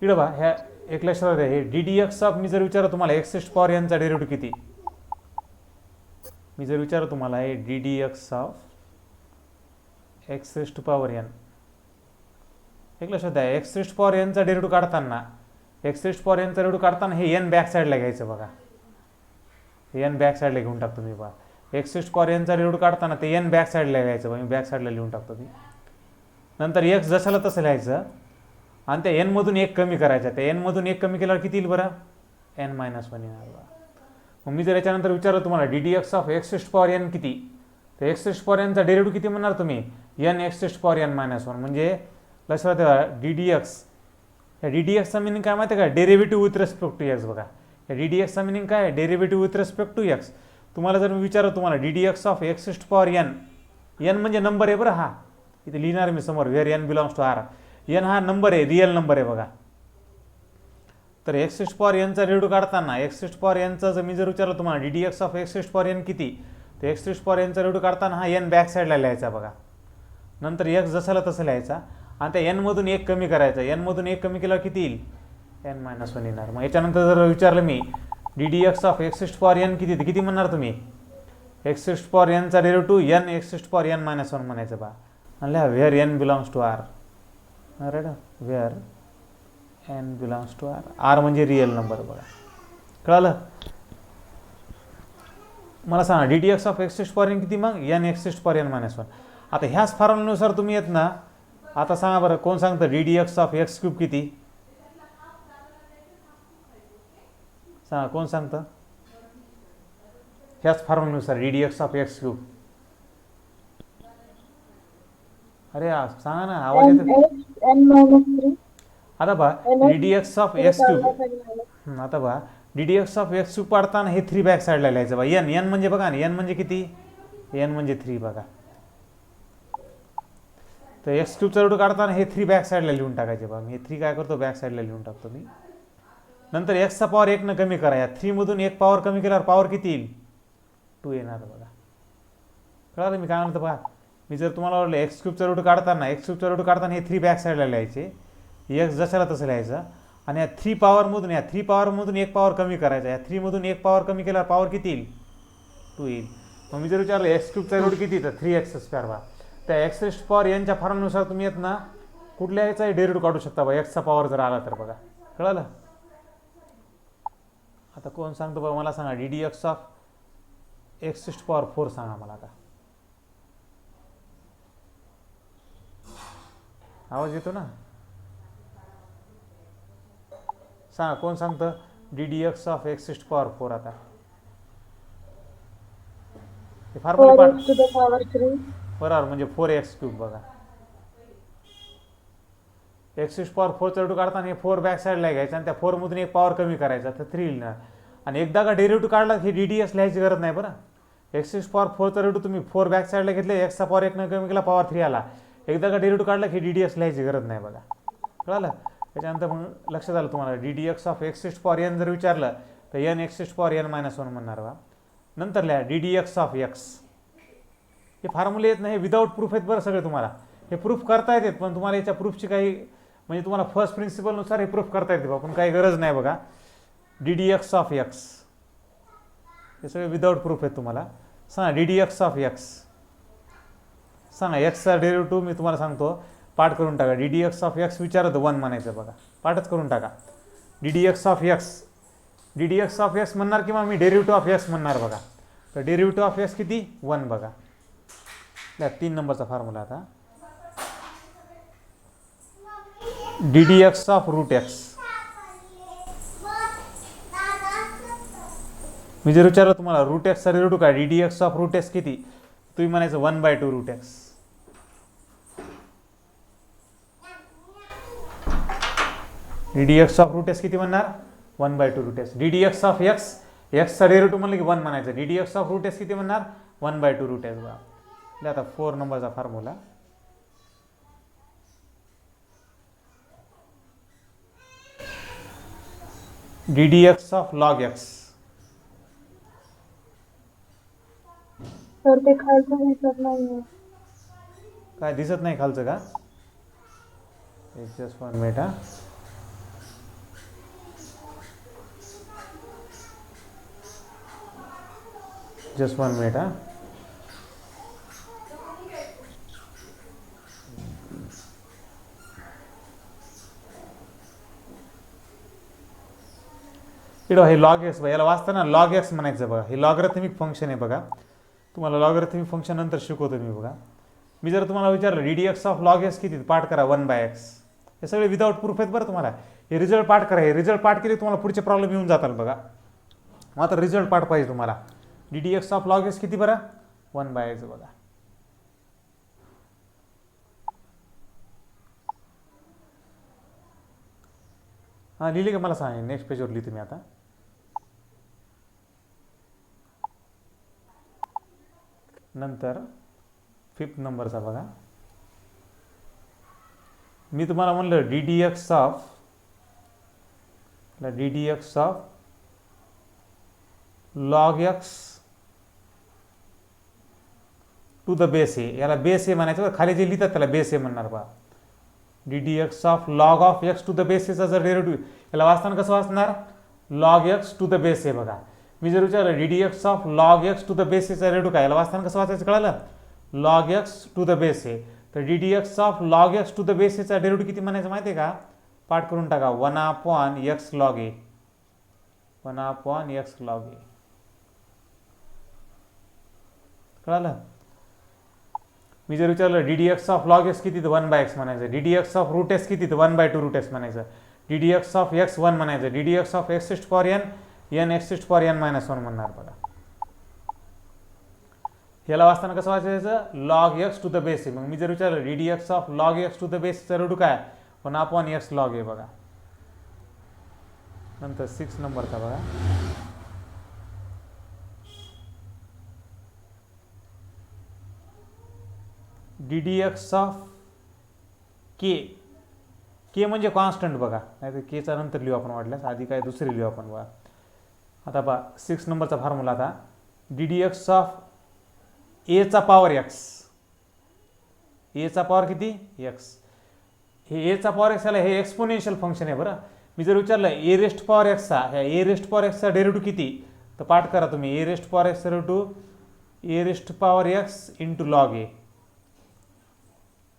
इकडे बा ह्या एक लक्षात द्या, हे डी डी एक्स ऑफ, मी जर विचारलं तुम्हाला एक्स रेस्ट पॉवर एनचा डेरिव्हेटिव्ह किती, मी जर विचारलं तुम्हाला हे d d x of x raised power n, एक लक्षात द्या एक्स रेस्ट पॉवर एनचा डेरिव्हेटिव्ह काढताना, एक्स रेस्ट पॉवर एनचा डेरिव्हेटिव्ह काढताना हे एन बॅक साईडला घ्यायचं बघा, हे एन बॅक साईडला घेऊन टाकतो मी बघा, एक्स रेस्ट पॉवर एनचा डेरिव्हेटिव्ह काढताना ते एन बॅक साईडला घ्यायचं बघा, मी बॅक साईडला लिहून टाकतो मी. नंतर एक्स जसाला तसं लिहायचं आणि त्या एनमधून एक कमी करायचं, त्या एनमधून एक कमी केल्यावर किती येईल बरं, एन मायनस वन येणार बघा. मग मी जर याच्यानंतर विचारलं तुम्हाला d d x of x raised power n किती, तर एक्स रेस्ट पॉवर एनचा डेरिव्हेटिव्ह किती म्हणणार तुम्ही, n x raised power n minus one. म्हणजे लक्षात ठेवा डी डी एक्स, या डी डी एक्सचा मिनिंग काय माहिती आहे का, derivative with respect to x बघा. या डी डी एक्सचा मिनिंग काय आहे, derivative with respect to x. तुम्हाला जर मी विचारलं तुम्हाला d d x of x raised power n, n म्हणजे नंबर आहे बरं, हा इथे लिहिणार मी समोर, where n belongs to R, n हा नंबर आहे, रिअल नंबर आहे बघा. तर एक्स रेस्ट पॉवर एनचा डेरिव्हेटिव्ह काढताना एक्स रेस्ट पॉवर एनचा जर मी जर विचारलं तुम्हाला d d x of x raised power n किती, तर एक्स रेस्ट पॉवर एनचा डेरिव्हेटिव्ह काढताना हा एन बॅक साईडला लिहायचा बघा. नंतर एक्स जसाला तसं लिहायचा आणि त्या एनमधून एक कमी करायचं, एनमधून एक कमी केल्यावर किती येईल, एन मायनस वन येणार. मग याच्यानंतर जर विचारलं मी d d x of x raised power n किती, किती म्हणणार तुम्ही, एक्स रेस्ट पॉवर एनचा derivative n x raised power n minus one म्हणायचं बा. आणि where n belongs to R, right, where n belongs to R, R म्हणजे real number बघा. कळालं. मला सांगा d d x of x raised power n किती, मग n x raised power n minus one. आता ह्याच फॉर्म्युल्यानुसार तुम्ही येत ना, आता सांगा बरं कोण सांगतं d d x of x cube किती, सांगा कोण सांगतं, ह्याच फॉर्म्युल्यानुसार d d x of x cube. अरे सांगा ना, आवाज येतो. आता बा d d x of x cube, आता बा d d x of x cube पाडताना हे थ्री बॅक साईडला लिहायचं बा. एन, एन म्हणजे बघा ना, एन म्हणजे किती, एन म्हणजे थ्री बघा. तर एक्स क्यूबचा रूट काढताना हे थ्री बॅक साईडला लिहून टाकायचे बा. मी हे थ्री काय करतो, बॅक साईडला लिहून टाकतो मी. नंतर एक्सचा पॉवर एक न कमी करा, या थ्रीमधून एक पॉवर कमी केल्यावर पॉवर किती येईल, टू येणार बघा. कळालं मी काय म्हणतो बघा. मी जर तुम्हाला वाटलं एक्स क्यूबचा रूट काढताना, एक्स क्यूबचा रूट काढताना हे थ्री बॅक साईडला लिहायचे, एक्स जशाला तसं लिहायचं आणि या थ्री पॉवरमधून, या थ्री पॉवरमधून एक पॉवर कमी करायचा, या थ्रीमधून एक पॉवर कमी केल्यावर पॉवर किती येईल, टू येईल. मग मी जर विचारलं एक्स क्यूबचा रूट किती, तर थ्री एक्स स्क्वेअर बा. त्या एक्स रेस्ट पॉवर एनच्या फॉर्म्युल्यानुसार तुम्ही येत ना कुठल्या याचाही डेरिव्हेटिव्ह काढू शकता बा, एक्सचा पॉवर जर आला तर बघा. कळालं. आता कोण सांगतो बघा, मला सांगा d d x of x raised power four सांगा मला. आता आवाज येतो ना, सांगा कोण सांगतं d d x of x raised power four. आता फॉर्म्युला बरोबर म्हणजे फोर एक्स क्यूब बघा. एक्स रेस्ट पॉवर फोरचा रूट काढताना हे फोर बॅक साईडला घ्यायचं आणि त्या फोरमधून एक पॉवर कमी करायचा, तर थ्री लिहिणार. आणि एकदा का डेरिव्हेटिव्ह काढला हे डी डी एक्स लिहायची गरज नाही बरं. एक्स रेस्ट पॉवर फोरचा रूट तुम्ही फोर बॅक साईडला घेतले, एक्सचा पॉवर एक न कमी केला, पॉवर थ्री आला. एकदा का डेरिव्हेटिव्ह काढला की डी डी एक्स लिहायची गरज नाही बघा. कळालं. त्याच्यानंतर मग लक्षात आलं तुम्हाला d d x of x raised power n जर विचारलं तर n x raised power n minus one म्हणणार बा. नंतर लिहा d d x of x. हे फॉर्म्युले येत नाही, हे विदाऊट प्रूफ आहेत बरं सगळे. तुम्हाला हे प्रूफ करता येतात पण तुम्हाला याच्या प्रूफची काही म्हणजे तुम्हाला फर्स्ट प्रिन्सिपलनुसार हे प्रूफ करता येते बा, पण काही गरज नाही बघा. D d x of x हे सगळे विदाऊट प्रूफ आहेत तुम्हाला. सांगा d d x of x, सांगा एक्सचा डेरिव्हेटिव्ह मी तुम्हाला सांगतो, पाठ करून टाका. D d x of x विचारत वन म्हणायचं बघा, पाठच करून टाका. D d x of x, d d x of x म्हणणार किंवा मी डेरिव्हेटिव्ह ऑफ एक्स म्हणणार बघा. तर डेरिव्हेटिव्ह ऑफ एक्स किती, वन बघा. तीन नंबरचा फॉर्म्युला. आता d d x of root x, मी जर विचारलं तुम्हाला रूट एक्सचा डेरिव्हेटिव्ह काय, d d x of root x किती, तुम्ही म्हणायचं one by two root x. D d x of root x किती म्हणणार, one by two root x. D d x of x, एक्सचा डेरिव्हेटिव्ह म्हणलं की वन म्हणायचं. D d x of root x किती म्हणणार, one by two root x बघा. आता फोर नंबरचा formula. D d x of log x. तर ते खालचं दिसत नाही, काय दिसत नाही खालचं का, जस्ट वन मिनिट. हा जस्ट 1 मिनिट हां. इकडं हे लॉग एक्स बघा, याला वाचताना लॉग एक्स म्हणायचं बघा. हे लॉगरिथमिक फंक्शन आहे बघा. तुम्हाला लॉगरिथमिक फंक्शन नंतर शिकवतो मी बघा. मी जर तुम्हाला विचारलं d d x of log x किती, पाठ करा 1/x. हे सगळे विदाऊट प्रूफ आहेत बरं. तुम्हाला हे रिझल्ट पाठ करा. हे रिझल्ट पाठ केले तुम्हाला पुढचे प्रॉब्लेम येऊन जातात बघा. मात्र रिझल्ट पाठ पाहिजे तुम्हाला. D d x of log x किती बरं, 1/x बघा. हां लिहिले का मला सांगा. नेक्स्ट पेजवर लिहितो मी आता. नंतर 5th नंबरचा बघा. मी तुम्हाला म्हणलं d d x of log x to the base a. याला बेस ए म्हणायचं. खाली जे लिहितात त्याला बेस ए म्हणणार बा. D d x of log of x to the base एचा जर डेरिव्हेटिव्ह, याला वाचताना कसं वाचणार, log x to the base a बघा. मी जर विचारलं d d x of log x to the base एचा डेरिव्हेटिव्ह काय, याला वाचताना कसं वाचायचं कळलं, log x to the base a. तर d d x of log x to the base एचा डेरिव्हेटिव्ह किती म्हणायचं माहिती आहे का, पाठ करून टाका 1/x log a. 1/x log a. कळलं. मी जर विचारलं d d x of log x किती, तर 1/x म्हणायचं. D d x of root x किती, तर 1/2 रूट एक्स म्हणायचं. D d x of x 1 म्हणायचं. D d x of x raised power n x raised power n -1 म्हणणार बघा. याला वाचताना कसं वाचायचं, log x to the base a. मग मी जर विचारलं d d x of log x to the base चा रूट काय, 1/x log a बघा. नंतर 6 नंबरचा बघा. डी डी एक्स ऑफ के. के म्हणजे कॉन्स्टंट बघा, नाही तर केचा नंतर लिहू आपण वाटल्यास, आधी काय दुसरी लिहू आपण बघा. आता बघा 6 नंबरचा फॉर्म्युला. आता डी डी एक्स ऑफ एचा पॉवर एक्स. एचा पॉवर किती, एक्स. हे एचा पॉवर एक्स, याला हे एक्सपोनेन्शियल फंक्शन आहे बरं. मी जर विचारलं ए रेस्ट पॉवर एक्सचा, ह्या ए रेस्ट पॉवर एक्सचा डेरिव्हेटिव्ह किती, तर पाठ करा तुम्ही. ए रेस्ट पॉवर एक्सचा derivative a raised power x into log a.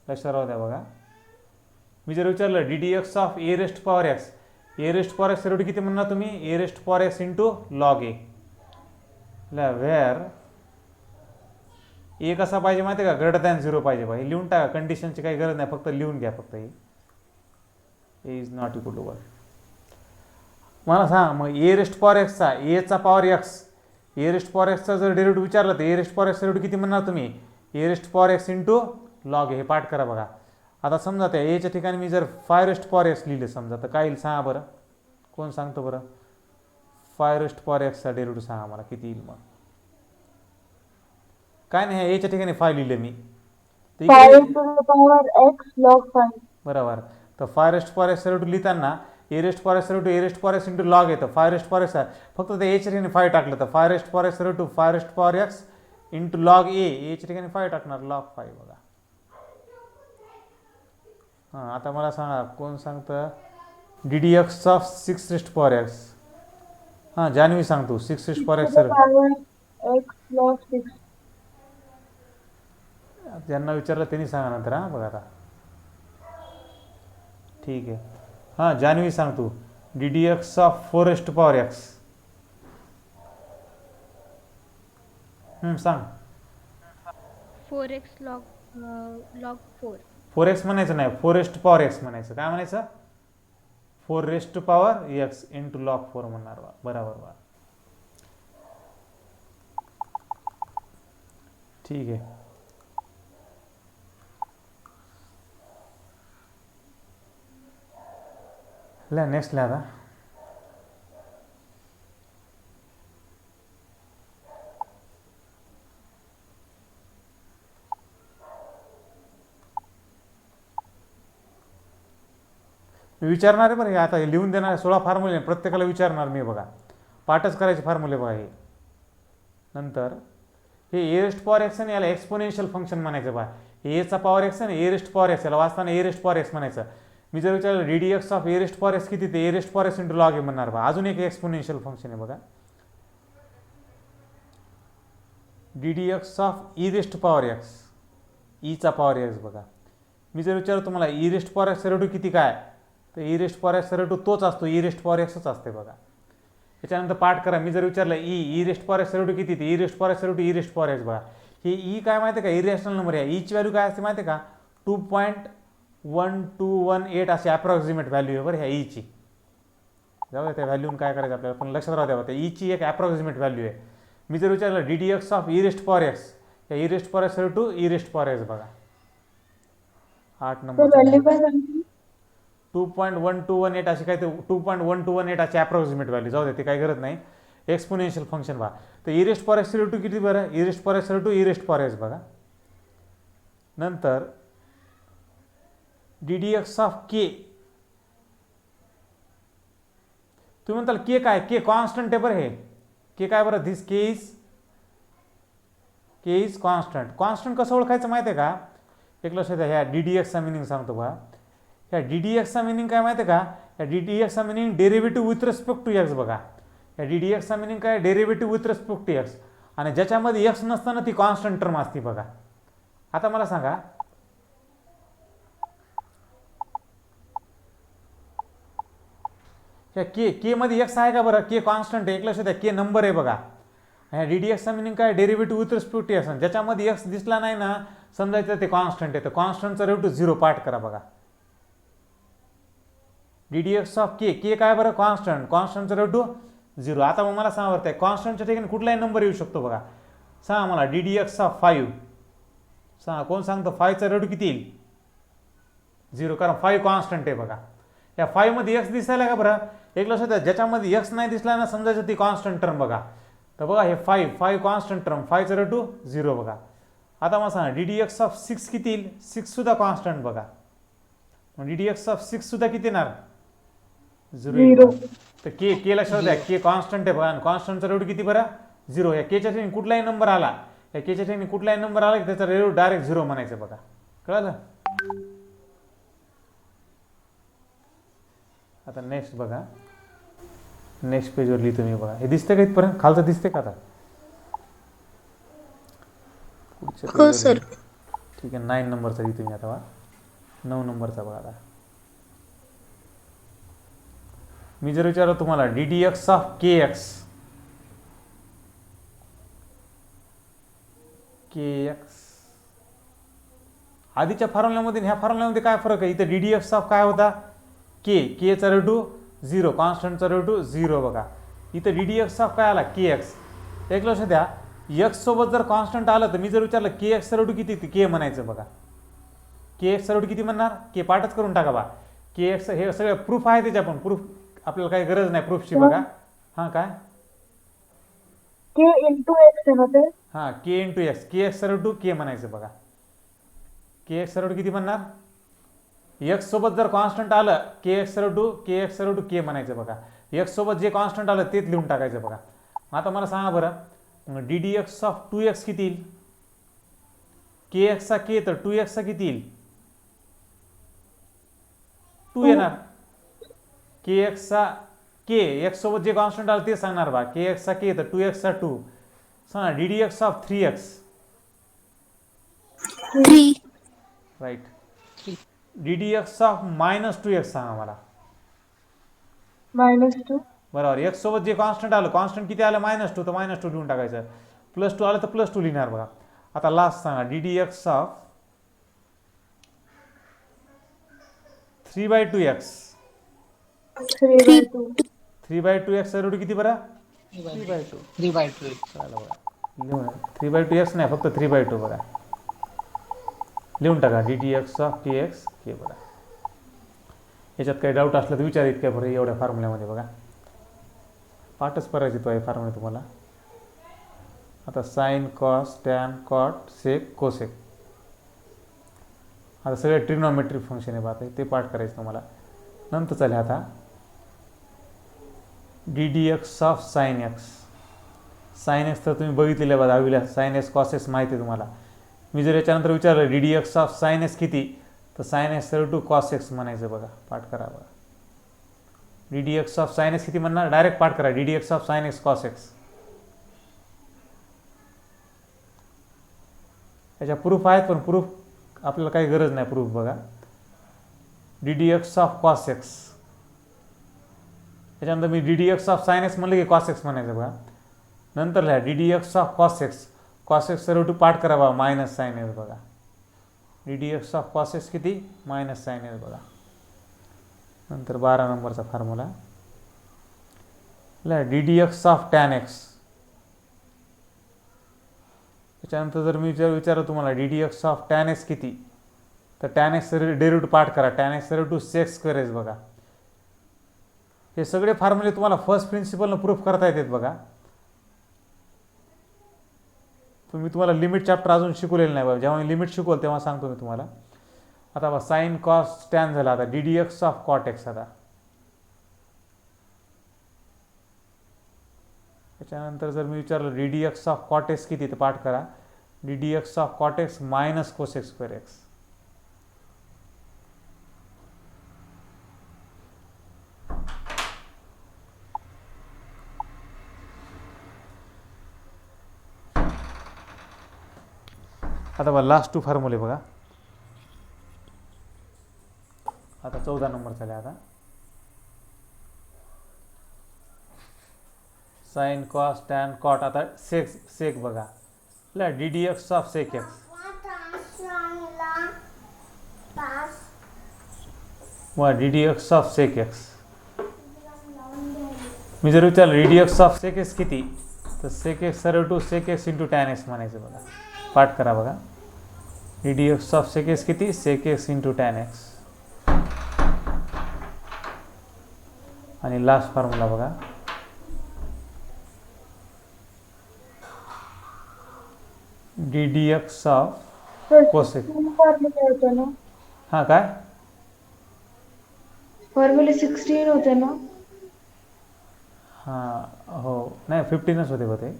लक्षात राहू द्या बघा. मी जर विचारलं d d x of a raised power x, a raised power x derivative किती म्हणणार तुम्ही, a raised power x into log a. Where a कसा पाहिजे माहिती आहे का, ग्रेटर दॅन 0 पाहिजे बघा. हे लिहून टाका, कंडिशनची काही गरज नाही, फक्त लिहून घ्या फक्त. हे a is not equal to 1. मला सांग मग ए रेस्ट पॉवर एक्सचा, एचा power x, a raised power एक्सचा जर डेरिव्हेटिव्ह विचारलं तर a raised power x derivative किती म्हणणार तुम्ही, a raised power x into log a. हे पाठ करा बघा. आता समजा त्या एच्या ठिकाणी मी जर 5 रेस्ट पॉवर एक्स लिहिले समजा, तर काय येईल सांगा बरं, कोण सांगतो बरं. 5 रेस्ट पॉवर एक्सचा डेरिव्हेटिव्ह सांगा मला किती येईल. मग काय नाही, एच्या ठिकाणी 5 लिहिले मी, 5 to the power x log 5. बरोबर. तर 5 रेस्ट पॉवर एक्स डेरिव्हेटिव्ह लिहिताना a raised power x derivative a raised power x into log येतं. 5 रेस्ट पॉवर एक्स फक्त त्या एच्या ठिकाणी 5 टाकलं तर 5 raised power x derivative 5 raised power x into log a. एच्या ठिकाणी 5 टाकणार, लॉग 5 बघा. हां आता मला सांगा कोण सांगतं, d d x of 6 rest power x. हां जान्हवी सांगतो 6 rest power x. x log 6. ज्यांना विचारलं त्यांनी सांगा नंतर. हां बघा आता ठीक आहे. हां जान्हवी सांगतो D d x of 4 rest power x. सांग. 4x log 4. 4x म्हणायचं नाही, 4 रेस्ट पॉवर एक्स म्हणायचं. काय म्हणायचं, 4 rest power x into log 4 म्हणणार बा. बरोबर बा. ठीक आहे. नेक्स्ट लिहा आता. मी विचारणार आहे बरं. आता लिहून देणार 16 फॉर्म्युले प्रत्येकाला विचारणार मी बघा. पाठच करायचे फॉर्म्युले बघा. हे नंतर हे ए रेस्ट पॉवर एक्स आणि याला एक्सपोनेन्शियल फंक्शन म्हणायचं बघा. एचा पॉवर एक्स आणि ए रेस्ट पॉवर एक्स, याला वाचताना ए रेस्ट पॉवर एक्स म्हणायचं. मी जर विचारलं d d x of a raised power x किती, ते a raised power x into log a म्हणणार बा. अजून एक एक्सपोनेन्शियल फंक्शन आहे बघा. D d x of e raised power x, ईचा पॉवर एक्स बघा. मी जर विचारलं तुम्हाला ई रेस्ट पॉवर एक्स रेटू किती काय, तर ई रेस्ट पॉवर एक्स रेटू तोच असतो, ई रेस्ट पॉवर एक्सच असते बघा. त्याच्यानंतर पाठ करा. मी जर विचारलं ई रेस्ट पॉवर एक्स रेटू किती, ई रेस्ट पॉवर एक्स रेटू ई रेस्ट पॉवर एक्स बघा. हे ई काय माहिती आहे का, इरेशनल नंबर आहे. ईची व्हॅल्यू काय असते माहिती आहे का, 2.1218 अशी अप्रॉक्सिमेट व्हॅल्यू आहे बरं ह्या ईची. जाऊ द्या त्या व्हॅल्यून काय करायचं आपल्याला, पण लक्षात राहू द्यावं, त्या ईची एक अप्रॉक्सिमेट व्हॅल्यू आहे. मी जर विचारलं d d x of e raised power x, या e raised power x to e raised power x बघा. 8 नंबर व्हॅल्यू काय सांगते? 2.1218 अशी काय, ते 2.1218 अशी अप्रॉक्सिमेट व्हॅल्यू. जाऊ दे ते काही गरज नाही. एक्सपोनेन्शियल फंक्शन बघा. तर e raised power x to किती बरं, e raised power x to e raised power x बघा. नंतर d d x of k, तुम्ही म्हणताल के काय, के कॉन्स्टंट आहे बरं. हे के काय बरं, this K is constant. Constant कसं ओळखायचं माहिती आहे का, एक लक्षात द्या. ह्या डी डी एक्सचा मिनिंग सांगतो बघा. ह्या डी डी एक्सचा मिनिंग काय माहिती आहे का, ह्या डी डी एक्सचा meaning derivative with respect to x बघा. या डी डी एक्सचा मिनिंग काय, derivative with respect to x, आणि ज्याच्यामध्ये एक्स नसताना ती कॉन्स्टंट टर्म असते बघा. आता मला सांगा, ह्या के मध्ये एक्स आहे का बरं, के कॉन्स्टंट आहे. एक लक्षात द्या, के नंबर आहे बघा. ह्या डी डी एक्सचा मिनिंग काय, derivative with respect to x, ज्याच्यामध्ये एक्स दिसला नाही ना, समजायचं ते कॉन्स्टंट आहे. तर कॉन्स्टंटचा रेव्हेटिव्ह 0 पाठ करा बघा. डी डी एक्स ऑफ के काय बरं, कॉन्स्टंट, कॉन्स्टंटचा रेव्हेटिव्ह 0. आता मग मला सांगा बरं, कॉन्स्टंटच्या ठिकाणी कुठलाही नंबर येऊ शकतो बघा. सांगा मला डी डी एक्स ऑफ 5 सांगा, कोण सांगतो 5चा रेव्हेटिव्ह किती येईल, 0, कारण 5 कॉन्स्टंट आहे बघा. या 5 मध्ये एक्स दिसायला का बरं, एक लक्षात द्या, ज्याच्यामध्ये एक्स नाही दिसला ना, समजायचं ती कॉन्स्टंट टर्म बघा. तर बघा हे 5 कॉन्स्टंट टर्म, 5चा रेव्हेटिव्ह 0 बघा. आता मला सांगा डी डी एक्स ऑफ 6 किती येईल, 6 सुद्धा कॉन्स्टंट बघा. डी डी एक्स ऑफ 6 सुद्धा किती येणार, 0. तर के लक्षात द्या, के कॉन्स्टंट आहे बघा, आणि कॉन्स्टंटचा रेव्हेटिव्ह किती बरं, 0. या केच्या ठिकाणी कुठलाही नंबर आला, या केच्या ठिकाणी कुठलाही नंबर आला की त्याचा रेव्हेटिव्ह डायरेक्ट 0 म्हणायचं बघा. कळलं. आता नेक्स्ट बघा, नेक्स्ट पेजवर लिहितो मी बघा. हे दिसते का इथपर्यंत, खालचं दिसते का आता, हो सर. ठीक आहे. 9 नंबरचा लिहितो मी आता, 9 नंबरचा बघा. आता मी जर विचारलं तुम्हाला d d x of k x, आधीच्या फॉर्म्युल्यामध्ये ह्या फॉर्म्युल्यामध्ये काय फरक आहे, इथं डी डी एक्स ऑफ काय होता, केचा रेव्हेटिव्ह 0, कॉन्स्टंटचा रेव्हेटिव्ह 0 बघा. इथं डी डी एक्स ऑफ काय आला, के एक्स. एक लक्ष द्या, एक्स सोबत जर कॉन्स्टंट आलं तर मी जर विचारलं के एक्सचा रेव्हेटिव्ह किती, के म्हणायचं बघा. के एक्सचा रेव्हेटिव्ह किती म्हणणार, के पाठच करून टाका बा. के एक्स हे सगळं प्रूफ आहे त्याच्या, पण प्रूफ आपल्याला काही गरज नाही प्रूफची बघा. हां काय, के इंटू एक्स आहे ना ते, हां के इंटू एक्स, के एक्स रेव्हेटिव्ह के म्हणायचं बघा. के एक्स रेव्हेटिव्ह किती म्हणणार, एक्स सोबत जर कॉन्स्टंट आलं, के एक्स रेव्हेटिव्ह के म्हणायचं बघा. एक्स सोबत जे कॉन्स्टंट आलं तेच लिहून टाकायचं बघा. आता मला सांगा बरं, D d x of 2x किती येईल, के एक्सचा के, तर 2xचा किती येईल, 2 येणार. के एक्सचा के, एक्स सोबत जे कॉन्स्टंट आलं ते सांगणार बा. के एक्सचा के, तर 2xचा 2 सांगा. D d x of 3x, 3. Right. D d x of -2x सांगा मला. -2. बरोबर. एक्स सोबत जे कॉन्स्टंट आलं, कॉन्स्टंट किती आलं, -2, तर -2 लिहून टाकायचं. +2 आलं तर +2 लिहिणार बघा. आता लास्ट सांगा d d x of 3/2x, 3/2. 3/2x रेव्हेटिव्ह किती बरं, 3/2. 3/2. चालेल बघा, लिहून 3/2x नाही, फक्त 3/2 बघा. लिहून टाका d d x of k x k बघा. याच्यात काही डाऊट असलं तर विचार इतक्या बरं एवढ्या फॉर्म्युल्यामध्ये बघा. पाठच करायची तो आहे फॉर्म्युला तुम्हाला. आता sign, cos, tan, cot, sec, cosec, आता सगळे ट्रिग्नोमेट्रिक फंक्शन आहे आता ते पाठ करायचं तुम्हाला. नंतर चालेल आता d d x of sine x. Sine x तर तुम्ही बघितलेलं बघा 10वीला, साइन एक्स कॉस एक्स माहिती आहे तुम्हाला. मी जर याच्यानंतर विचारलं d d x of sine x किती, तर sine x to cos x म्हणायचं बघा. पाठ करा बघा. D d x of sine x किती म्हणणार, डायरेक्ट पाठ करा d d x of sine x cos x. याच्या प्रूफ आहेत, पण प्रूफ आपल्याला काही गरज नाही प्रूफ. बघा d d x of cos x, त्याच्यानंतर मी d d x of sine x म्हणलं की कॉस एक्स म्हणायचं. बघा नंतर लिहा d d x of cos x, cos x सर्व पाठ करा बघा मायनस साइन एक्स. बघा d d x of cos x किती मायनस साइन एक्स. बघा नंतर 12 नंबरचा फॉर्म्युला लिहा d d x of tan x. त्याच्यानंतर जर मी विचारलं तुम्हाला d d x of tan x किती, तर टॅन एक्स डेरिव्हेटिव्ह पाठ करा. Tan x derivative sec square x. बघा हे सगळे फॉर्म्युले तुम्हाला फर्स्ट प्रिन्सिपलनं प्रूफ करता येतात. बघा तुम्हाला लिमिट चॅप्टर अजून शिकवलेलं नाही. बघा जेव्हा मी लिमिट शिकवलं तेव्हा सांगतो मी तुम्हाला. आता बघा साइन कॉस टॅन झाला. आता d d x of cot x. आता त्याच्यानंतर जर मी विचारलं d d x of cot x किती, तर पाठ करा d d x of cot x minus cosec square x. आता बघा लास्ट 2 फॉर्म्युले बघा. आता 14 नंबर झाले. आता साइन कॉस टॅन कॉट. आता सेक बघा ला d d x of sec x. वा d d x of sec x. मी जर विचारलं d d x of sec x किती, तर सेक एक्स सर्व to sec x into tan x म्हणायचं. बघा पाठ करा. बघा d d x of sec x किती sec x into tan x. आणि लास्ट फॉर्म्युला बघा d d x of cosec. फॉर्म्युले होते ना, हां काय फॉर्म्युले 16 होते ना. हां हो नाही 15च होते.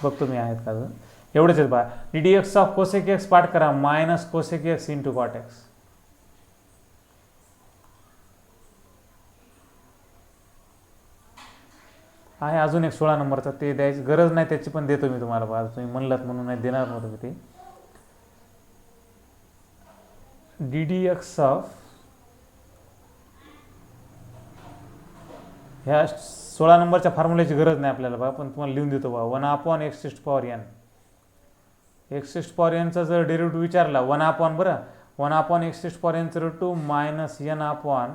बघतो मी आहेत का अजून. एवढेच आहेत बघा. D d x of cosec x पाठ करा minus cosec x into cot x. आहे अजून एक 16 नंबरचा, ते द्यायची गरज नाही त्याची, पण देतो मी तुम्हाला. बघा तुम्ही म्हणलात म्हणून नाही देणार नव्हतं मी ते. डी डी एक्स ऑफ ह्या 16 नंबरच्या फॉर्म्युल्याची गरज नाही आपल्याला बघा, पण तुम्हाला लिहून देतो बघा 1/(x⁴n). x⁴n चा जर डेरिव्हेटिव्ह विचारला 1/, बरं 1/(x⁴n) √2 मायनस n/(x⁴n+1).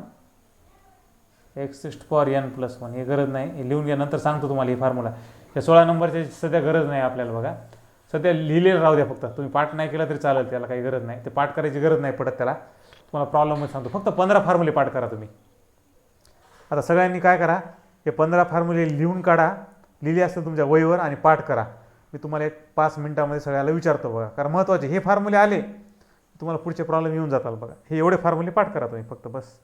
हे गरज नाही, हे लिहून घ्या, नंतर सांगतो तुम्हाला ही फॉर्म्युला. या 16 नंबरची सध्या गरज नाही आपल्याला. बघा सध्या लिहिलेलं राहू द्या फक्त. तुम्ही पाठ नाही केला तरी चालेल, त्याला काही गरज नाही. ते पाठ करायची गरज नाही पडत त्याला. तुम्हाला प्रॉब्लेमच सांगतो. फक्त 15 फॉर्म्युले पाठ करा तुम्ही. आता सगळ्यांनी काय करा, हे 15 फॉर्म्युले लिहून काढा, लिहिले असतील तुमच्या वहीवर, आणि पाठ करा. मी तुम्हाला एक 5 मिनिटामध्ये सगळ्याला विचारतो बघा, कारण महत्त्वाचे हे फॉर्म्युले आले तुम्हाला पुढचे प्रॉब्लेम येऊन जातात. बघा हे एवढे फॉर्म्युले पाठ करा तुम्ही फक्त बस.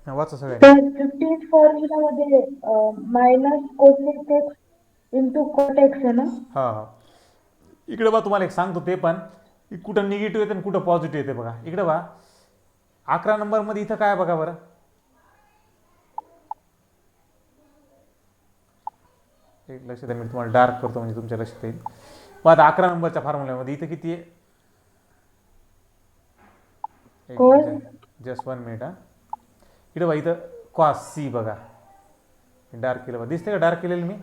वाचा सगळ्यांनी. 15th फॉर्म्युलामध्ये minus cosec x into cot x आहे ना. हां हां इकडे बघा तुम्हाला एक सांगतो ते पण, कुठं निगेटिव्ह येते आणि कुठं पॉझिटिव्ह येते. बघा इकडे बघा 11 नंबरमध्ये इथं काय बघा बरं, एक लक्षात आहे, मी तुम्हाला डार्क करतो म्हणजे तुमच्या लक्षात येईल. मग आता 11 नंबरच्या फॉर्म्युल्यामध्ये इथं किती आहे, जस्ट 1 मिनिट. हां इकडे बघा इथं कॉस सी. बघा डार्क केलं बघा, दिसते का डार्क केलेलं मी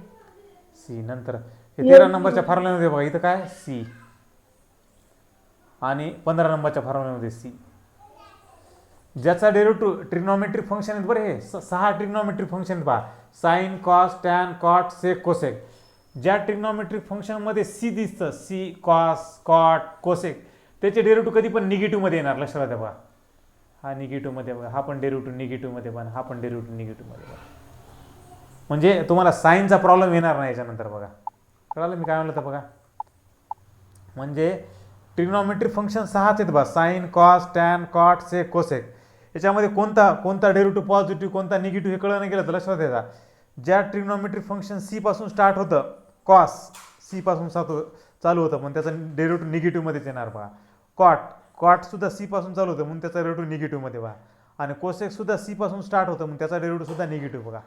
सी. नंतर हे 13 नंबरच्या फॉर्म्युल्यामध्ये बघा इथं काय सी, आणि 15 नंबरच्या फॉर्म्युल्यामध्ये सी. ज्याचा डेरिव्हेटिव्ह ट्रिग्नॉमेट्रिक फंक्शन आहेत बरं, हे 6 ट्रिग्नॉमेट्रिक फंक्शन आहेत पहा, sine cos tan cot sec cosec. ज्या ट्रिग्नॉमेट्रिक फंक्शनमध्ये सी दिसतं, सी कॉस कॉट कोसेक, त्याचे डेरिव्हेटिव्ह कधी पण निगेटिव्हमध्ये येणार. लक्षात द्या बघा, हा निगेटिव्हमध्ये बघा, हा पण डेरिव्हेटिव्ह निगेटिव्हमध्ये पण, हा पण डेरिव्हेटिव्ह निगेटिव्हमध्ये बघा. म्हणजे तुम्हाला साईनचा प्रॉब्लेम येणार नाही याच्यानंतर. बघा कळालं मी काय म्हणलं तर. बघा म्हणजे ट्रिग्नॉमेट्रिक फंक्शन 6च आहेत बघा, sine cos tan cot sec cosec. याच्यामध्ये कोणता डेरिव्हेटिव्ह पॉझिटिव्ह कोणता निगेटिव्ह हे कळलं नाही गेलं तर लक्षात द्यायचा. ज्या ट्रिग्नॉमेट्रिक फंक्शन सी पासून स्टार्ट होतं, कॉस सी पासून चालू होतं पण त्याचा डेरिव्हेटिव्ह निगेटिव्हमध्येच येणार बघा. कॉट सुद्धा सी पासून चालू होतं म्हणून त्याचा डेरिव्हेटिव्ह निगेटिव्हमध्ये बघा. आणि कोसेक सुद्धा सी पासून स्टार्ट होतं म्हणून त्याचा डेरिव्हेटिव्ह सुद्धा निगेटिव्ह बघा.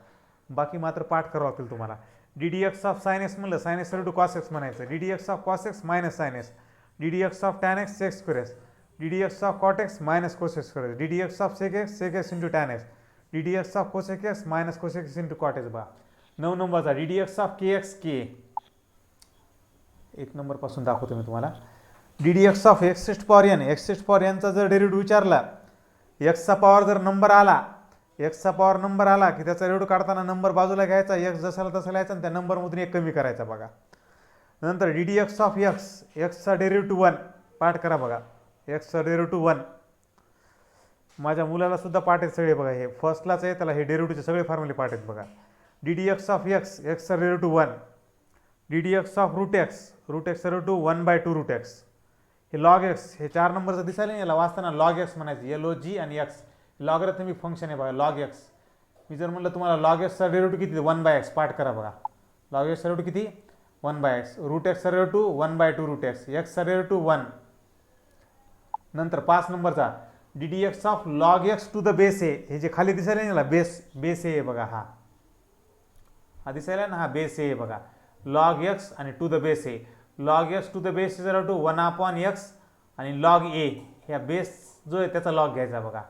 बाकी मात्र पाठ करावं लागतील तुम्हाला. D d x of sine x म्हणलं, साइन एक्स √2 कॉस एक्स म्हणायचं. D d x of cos x minus sine x. D d x of tan x sec square x, d d x of cot x minus cosec square x, d d x of sec x into tan x, d d x of cosec x minus cosec x into cot x. बघा 9 नंबरचा d d x of k x k, 1 नंबरपासून दाखवतो मी तुम्हाला. D d x of x raised power n, x raised power एनचा जर derivative विचारला, एक्सचा पॉवर जर नंबर आला, एक्सचा पॉवर नंबर आला की त्याचा डेरिव्हेटिव्ह काढताना नंबर बाजूला घ्यायचा, एक्स जसाला तसा लिहायचा आणि त्या नंबरमधून 1 कमी करायचा. बघा नंतर d d x of x, एक्सचा डेरिव्हेटिव्ह 1 पाठ करा. बघा एक्सचा डेरिव्हेटिव्ह 1, माझ्या मुलाला सुद्धा पाठ आहेत सगळे. बघा हे फर्स्टलाच आहे, त्याला हे डेरिव्हेटिव्हचे सगळे फॉर्म्युले पाठ आहेत. बघा d d x of x, एक्सचा derivative 1, d d x of root एक्सचा डेरिव्हेटिव्ह 1/2 रूट एक्स. हे लॉग एक्स, हे 4 नंबरचं दिसायला याला वाचताना लॉग एक्स म्हणायचं, LOG आणि एक्स लॉगॅरिथमिक फंक्शन आहे. बघा लॉग एक्स. मी जर म्हटलं तुम्हाला लॉग एक्सचा डेरिव्हेटिव्ह किती 1/x, पाठ करा. बघा लॉग एक्सचा डेरिव्हेटिव्ह किती 1/x, रूट एक्सचा डेरिव्हेटिव्ह 1/2 रूट एक्स, एक्सचा डेरिव्हेटिव्ह 1. नंतर 5 नंबरचा d d x of log x to the base a, हे जे खाली दिसायला याला बेस ए. बघा हा दिसायला ना, हा बेस ए. बघा लॉग एक्स आणि to the base a, log x to the base is to 1/x आणि लॉग ए, ह्या बेस जो आहे त्याचा लॉग घ्यायचा. बघा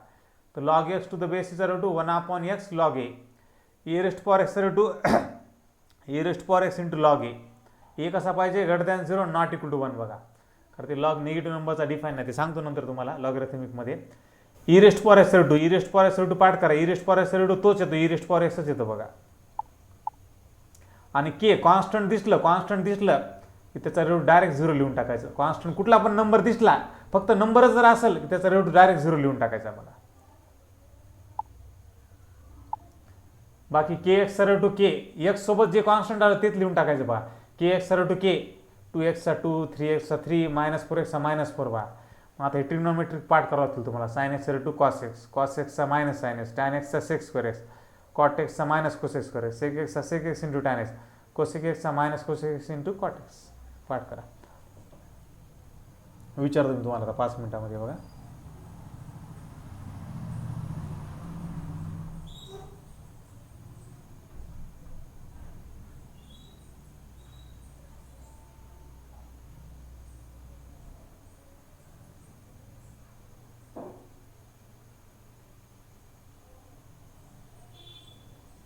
तर log x to the base is to 1/x log a, a raised power x to a raised power x into log a. A कसा पाहिजे greater than 0 not equal to 1. बघा कारण ते लॉग निगेटिव्ह नंबरचा define नाही, ते सांगतो नंतर तुम्हाला लॉगॅरिथमिकमध्ये. E raised power x to, e raised power x to पाठ करा. E raised power x to तोच येतो, ई रेस्ट पॉवर एक्सच येतो. बघा आणि के कॉन्स्टंट दिसलं की त्याचा रेट डायरेक्ट 0 लिहून टाकायचं. कॉन्स्टंट कुठला पण नंबर दिसला, फक्त नंबरच जर असेल की त्याचा रेट डायरेक्ट 0 लिहून टाकायचा. बघा बाकी के एक्स सर टू के, एक्स सोबत जे कॉन्स्टंट आलं तेच लिहून टाकायचं. बघा के एक्स सर to k, 2x 2, 3x 3, -4x -4. बघा मग आता हे ट्रिग्नोमेट्रिक पार्ट करावं लागतील तुम्हाला. Sine x to cos x, cos एक्सचा मायनस साइन एक्स, टॅन एक्सचा सेक स्क्वेअर एक्स, कॉट एक्सचा minus cosec square x, sec एक्सचा sec x into tan x, cosec एक्सचा minus cosec x into cot x. पाठ करा. विचारतो मी तुम्हाला आता 5 मिनिटामध्ये. बघा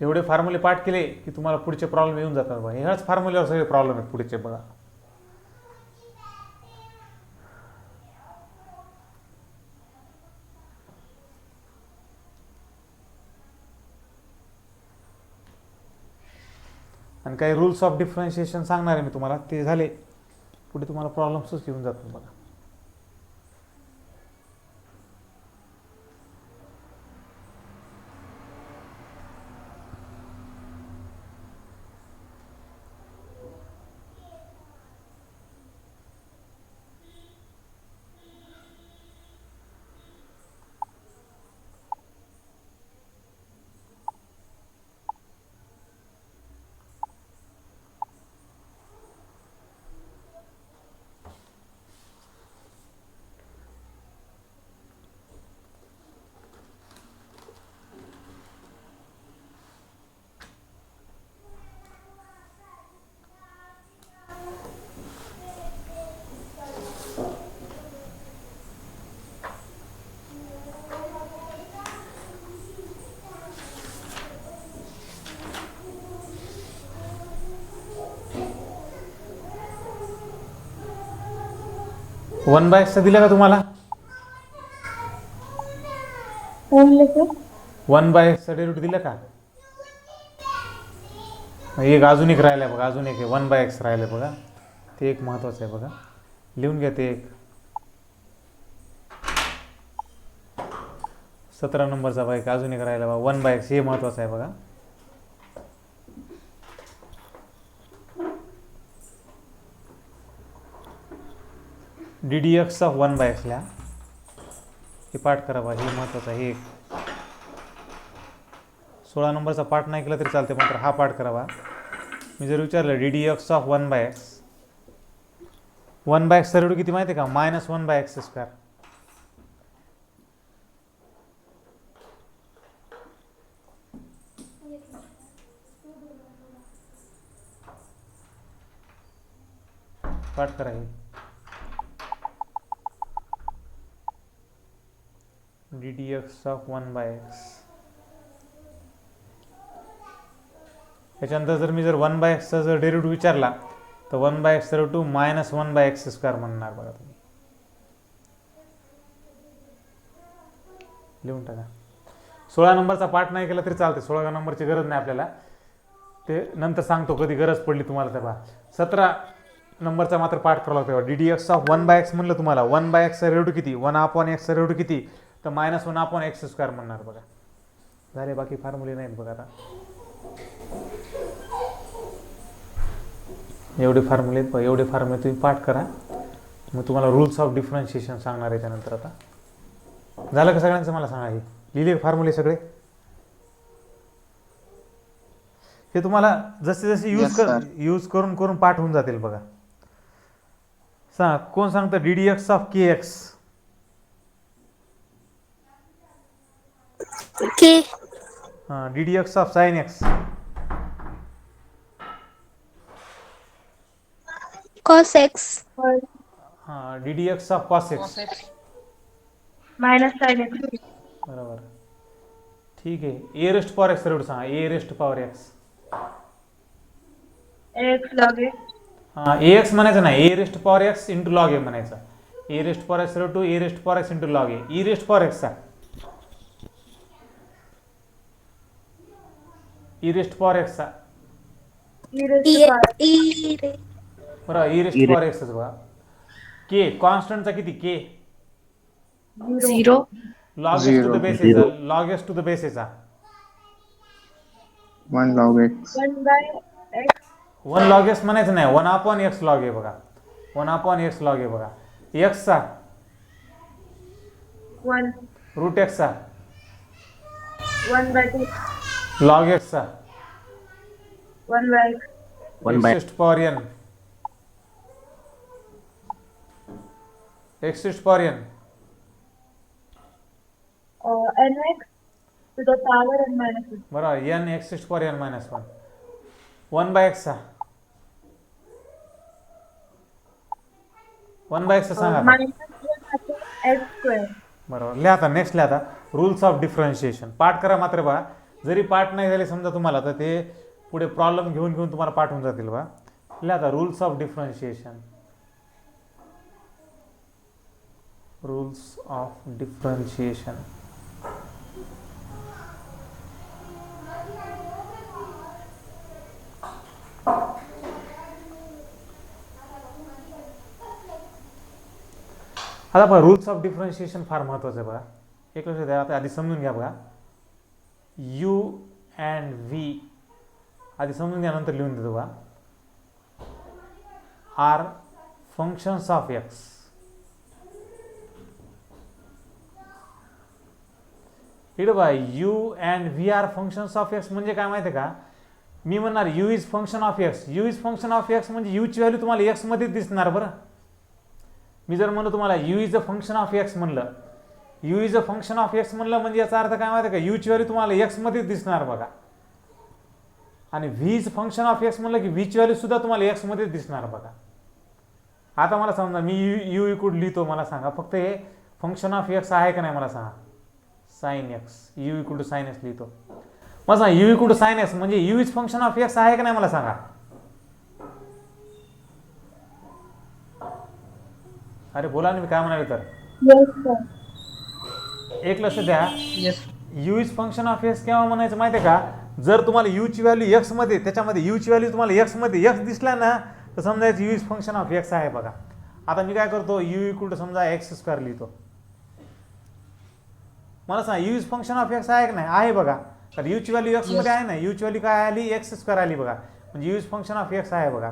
एवढे फॉर्म्युले पाठ केले की तुम्हाला पुढचे प्रॉब्लेम येऊन जातात. बघा ह्याच फॉर्म्युल्यावर सगळे प्रॉब्लेम आहेत पुढचे. बघा आणि काही रूल्स ऑफ डिफरन्शिएशन सांगणार आहे मी तुम्हाला, ते झाले पुढे तुम्हाला प्रॉब्लेम्सच येऊन जातात. बघा वन बाय एक्सचा दिला का तुम्हाला? वन बाय एक्सचा डेरिव्हेटिव्ह दिला का? एक अजून एक राहिलं बघा, अजून एक 1 बाय एक्स राहिलं बघा, ते एक महत्वाचं आहे. बघा लिहून घ्या ते एक. 17 नंबरचा बघा एक अजून एक राहिला बघा 1 बाय एक्स, हे महत्वाचं आहे. बघा d d x of 1 by एक्सला हे पाठ करा बा, हे महत्वाचं आहे. हे 16 नंबरचा पाठ नाही केला तरी चालते, मात्र हा पाठ करा बा. मी जर विचारलं d d x of 1 by x, 1 by x रेडू किती माहिती आहे का? -1 बाय एक्स स्क्वेअर. पाठ करा हे. D d x of 1/x. याच्यानंतर जर मी 1/xचा जर डेरिव्हेटिव्ह विचारला तर 1/x डेरिव्हेटिव्ह मायनस 1/x² म्हणणार बघा तुम्ही. लिहून टाका. 16 नंबरचा पाठ नाही केला तरी चालते, 16 नंबरची गरज नाही आपल्याला, ते नंतर सांगतो कधी गरज पडली तुम्हाला तेव्हा. 17 नंबरचा मात्र पाठ करावा लागतो. D d x of 1/x म्हणलं तुम्हाला, 1/xचा डेरिव्हेटिव्ह किती, 1/x चा डेरिव्हेटिव्ह किती, तर मायनस 1/x² म्हणणार बघा. झाले, बाकी फॉर्म्युले नाहीत बघा. आता एवढे फॉर्म्युले तुम्ही पाठ करा, मग तुम्हाला रूल्स ऑफ डिफरन्शिएशन सांगणार आहे त्यानंतर. आता झालं का सगळ्यांचं, मला सांगा. हे लिहिले फॉर्म्युले सगळे, हे तुम्हाला जसे जसे यूज करून पाठ होऊन जातील बघा. सांगा कोण सांगतं d d x of k x. K. हां, d d x of sine x. Cos x. हां, d d x of cos x. Minus sine x. बरोबर, ठीक आहे. ए रेस्ट पॉवर एक्स रेड सांगा. A raised power x. X log a. हां, a x म्हणायचं नाही, a raised power x into log a म्हणायचं. A raised power x to a raised power x into log A. E raised power एक्सचा E raised power एक्सचा बरं, e raised power एक्सच बघा. K कॉन्स्टंटचा किती, k 0. Log s to the बेसेसचा, log s to the बेसेसचा 1 log x. 1/x. 1 log x म्हणायचं नाही, 1/x log a बघा. 1/x log a बघा. एक्सचा 1. रूट एक्सचा 1/2. लॉग एक्सचा 1/x. X power n. X power n nx to the power n minus 1. बरोबर. N x power n minus 1. 1/xचा 1/x सांगा. minus x square. बरोबर. लिहा आता, नेक्स्ट लिहा आता. रूल्स ऑफ डिफरन्शिएशन पाठ करा मात्र बघा. जरी पाठ नाही झाले समजा तुम्हाला, तर ते पुढे प्रॉब्लेम घेऊन तुम्हाला पाठ होऊन जातील बघा. लिहा आता rules of differentiation. Rules of differentiation. आता बघा, रूल्स ऑफ डिफरन्शिएशन फार महत्त्वाचं आहे बघा. एक लक्ष द्या. आता आधी समजून घ्या बघा. यू अँड व्ही आधी समजून घ्या, नंतर लिहून देतो बघा. Are functions of x. इकडे बघा, u and v are functions of x म्हणजे काय माहिती आहे का. मी म्हणणार u is function of x. U is function of x म्हणजे यूची व्हॅल्यू तुम्हाला एक्स मध्ये दिसणार. बरं, मी जर म्हणलं तुम्हाला u is a function of x म्हणलं, u is a function of x म्हणलं म्हणजे याचा अर्थ काय माहिती आहे का, यूची व्हॅल्यू तुम्हाला एक्स मध्येच दिसणार बघा. आणि v is function of x म्हणलं की व्हीची व्हॅल्यू सुद्धा तुम्हाला एक्स मध्येच दिसणार बघा. आता मला समजा मी यू इक्वल लिहितो, मला सांगा फक्त हे फंक्शन ऑफ एक्स आहे का नाही मला सांगा. Sine x, u equal to sine x लिहितो. मला सांगा u equal to sine x म्हणजे u is function of x आहे का नाही मला सांगा. अरे बोला ना, मी काय म्हणाले तर. Yes sir. एक लक्ष द्या. You is function of x केव्हा म्हणायचं माहिती आहे का, जर तुम्हाला यूची व्हॅल्यू एक्स मध्ये, त्याच्यामध्ये यूची व्हॅल्यू तुम्हाला एक्स मध्ये एक्स दिसला ना, तर समजायचं you is function of x आहे बघा. आता मी काय करतो, यू इक्वल टू समजा x² लिहितो. मला सांगा you is function of x आहे का नाही, आहे बघा. तर यूची व्हॅल्यू एक्स मध्ये आहे ना, यूची व्हॅल्यू काय आली, x² आली बघा. म्हणजे u is function of x आहे बघा.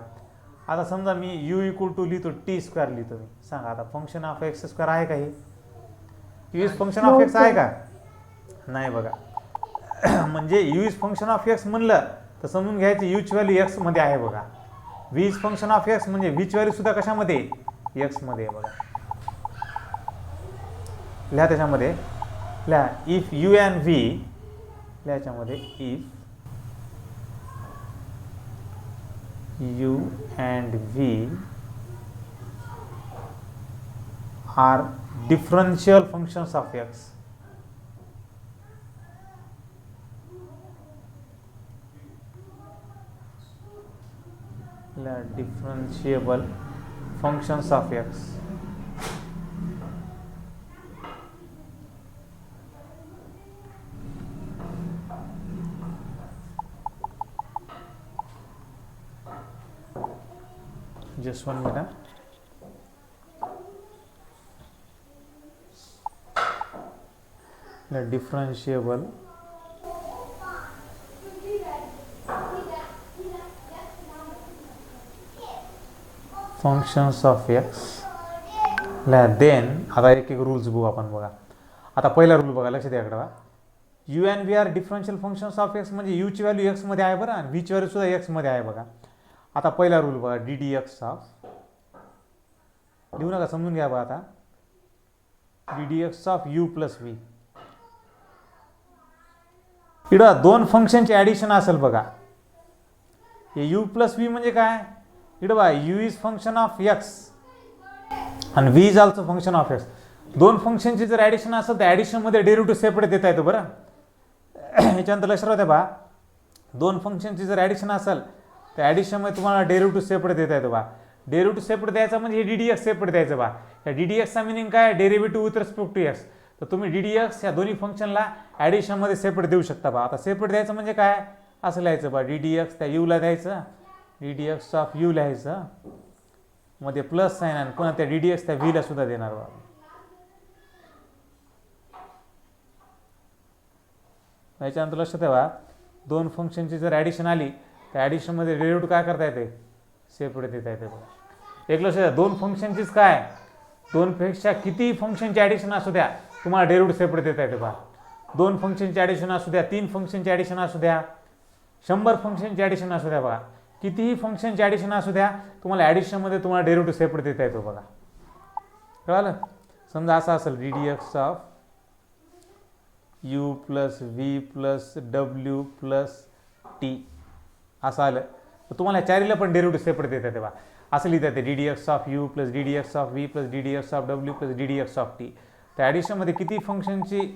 आता समजा मी यू इक्वल टू लिहितो t² लिहितो मी. सांगा आता फंक्शन ऑफ x² आहे का हे. You is function of x आहे का नाही बघा. म्हणजे u is function of x म्हणलं तर समजून घ्यायचं यूची व्हॅल्यू एक्स मध्ये आहे बघा. V is function of x म्हणजे व्हीची व्हॅल्यू सुद्धा कशामध्ये, एक्स मध्ये आहे बघा. लिहा त्याच्यामध्ये, लिहा इफ यू अँड व्ही, लिहा त्याच्यामध्ये if u and v are differential functions of x. Differentiable functions of x. Just 1 minute. The differentiable functions of x. Then आता एक एक रूल्स बघू आपण. बघा आता पहिला रूल बघा, लक्ष द्या इकडे बघा. U and v are differential functions of x, म्हणजे यूची व्हॅल्यू एक्स मध्ये आहे बरं, आणि व्हीची व्हॅल्यू सुद्धा एक्स मध्ये आहे. बघा आता पहिला रूल बघा, डी डी एक्स ऑफ, लिहू नका समजून घ्या बघा. आता d d x of you plus V, इकडं दोन फंक्शनचे ॲडिशन असेल बघा. हे यू प्लस व्ही म्हणजे काय, इकडं बघा u is function of x आणि v is also function of x. दोन फंक्शनचे जर ॲडिशन असेल तर ॲडिशनमध्ये डेरिव्हेटिव्ह सेपरेट देता येतो बरं. ह्याच्यानंतर लक्षात राहते बा, दोन फंक्शनचे जर ॲडिशन असेल तर ॲडिशनमध्ये तुम्हाला डेरिव्हेटिव्ह सेपरेट देता येतो बा. डेरिव्हेटिव्ह सेपरेट द्यायचा म्हणजे हे डी डी एक्स सेपरेट द्यायचं बा. या डी डी एक्सचा मिनिंग काय, derivative with respect to x. तर तुम्ही डी डी एक्स या दोन्ही फंक्शनला ॲडिशनमध्ये सेपरेट देऊ शकता बा. आता सेपरेट द्यायचं म्हणजे काय, असं लिहायचं बा, डी डी एक्स त्या यूला द्यायचं, D d x of you लिहायचं, मध्ये प्लस साईन, आणि पुन्हा त्या डी डी एक्स त्या व्हीला सुद्धा देणार बा. याच्यानंतर लक्षात ठेवा, दोन फंक्शनची जर ॲडिशन आली तर ॲडिशनमध्ये डेरिव्हेटिव्ह काय करता येते, सेपरेट देता येते बघा. एक लक्षात द्या, दोन फंक्शनचीच काय, दोनपेक्षा किती फंक्शनचे ॲडिशन असू द्या तुम्हाला डेरिव्हेटिव्ह सेपरेट देता येते बघा. दोन फंक्शनचे ॲडिशन असू द्या, तीन फंक्शनचे ॲडिशन असू द्या, 100 फंक्शनचे ॲडिशन असू द्या बघा, कितीही फंक्शनचे ॲडिशन असू द्या, तुम्हाला ॲडिशनमध्ये तुम्हाला डेरिव्हेटिव्ह सेपरेट देता येतो बघा. कळालं. समजा असं असेल, D d x of you plus V plus W plus T असं आलं तर तुम्हाला चारीला पण डेरिव्हेटिव्ह सेपरेट देता येते बा. असं लिहिता येते, D d x of you plus D d x of V plus D d x of W plus D d x of T. त्या ॲडिशनमध्ये किती फंक्शनची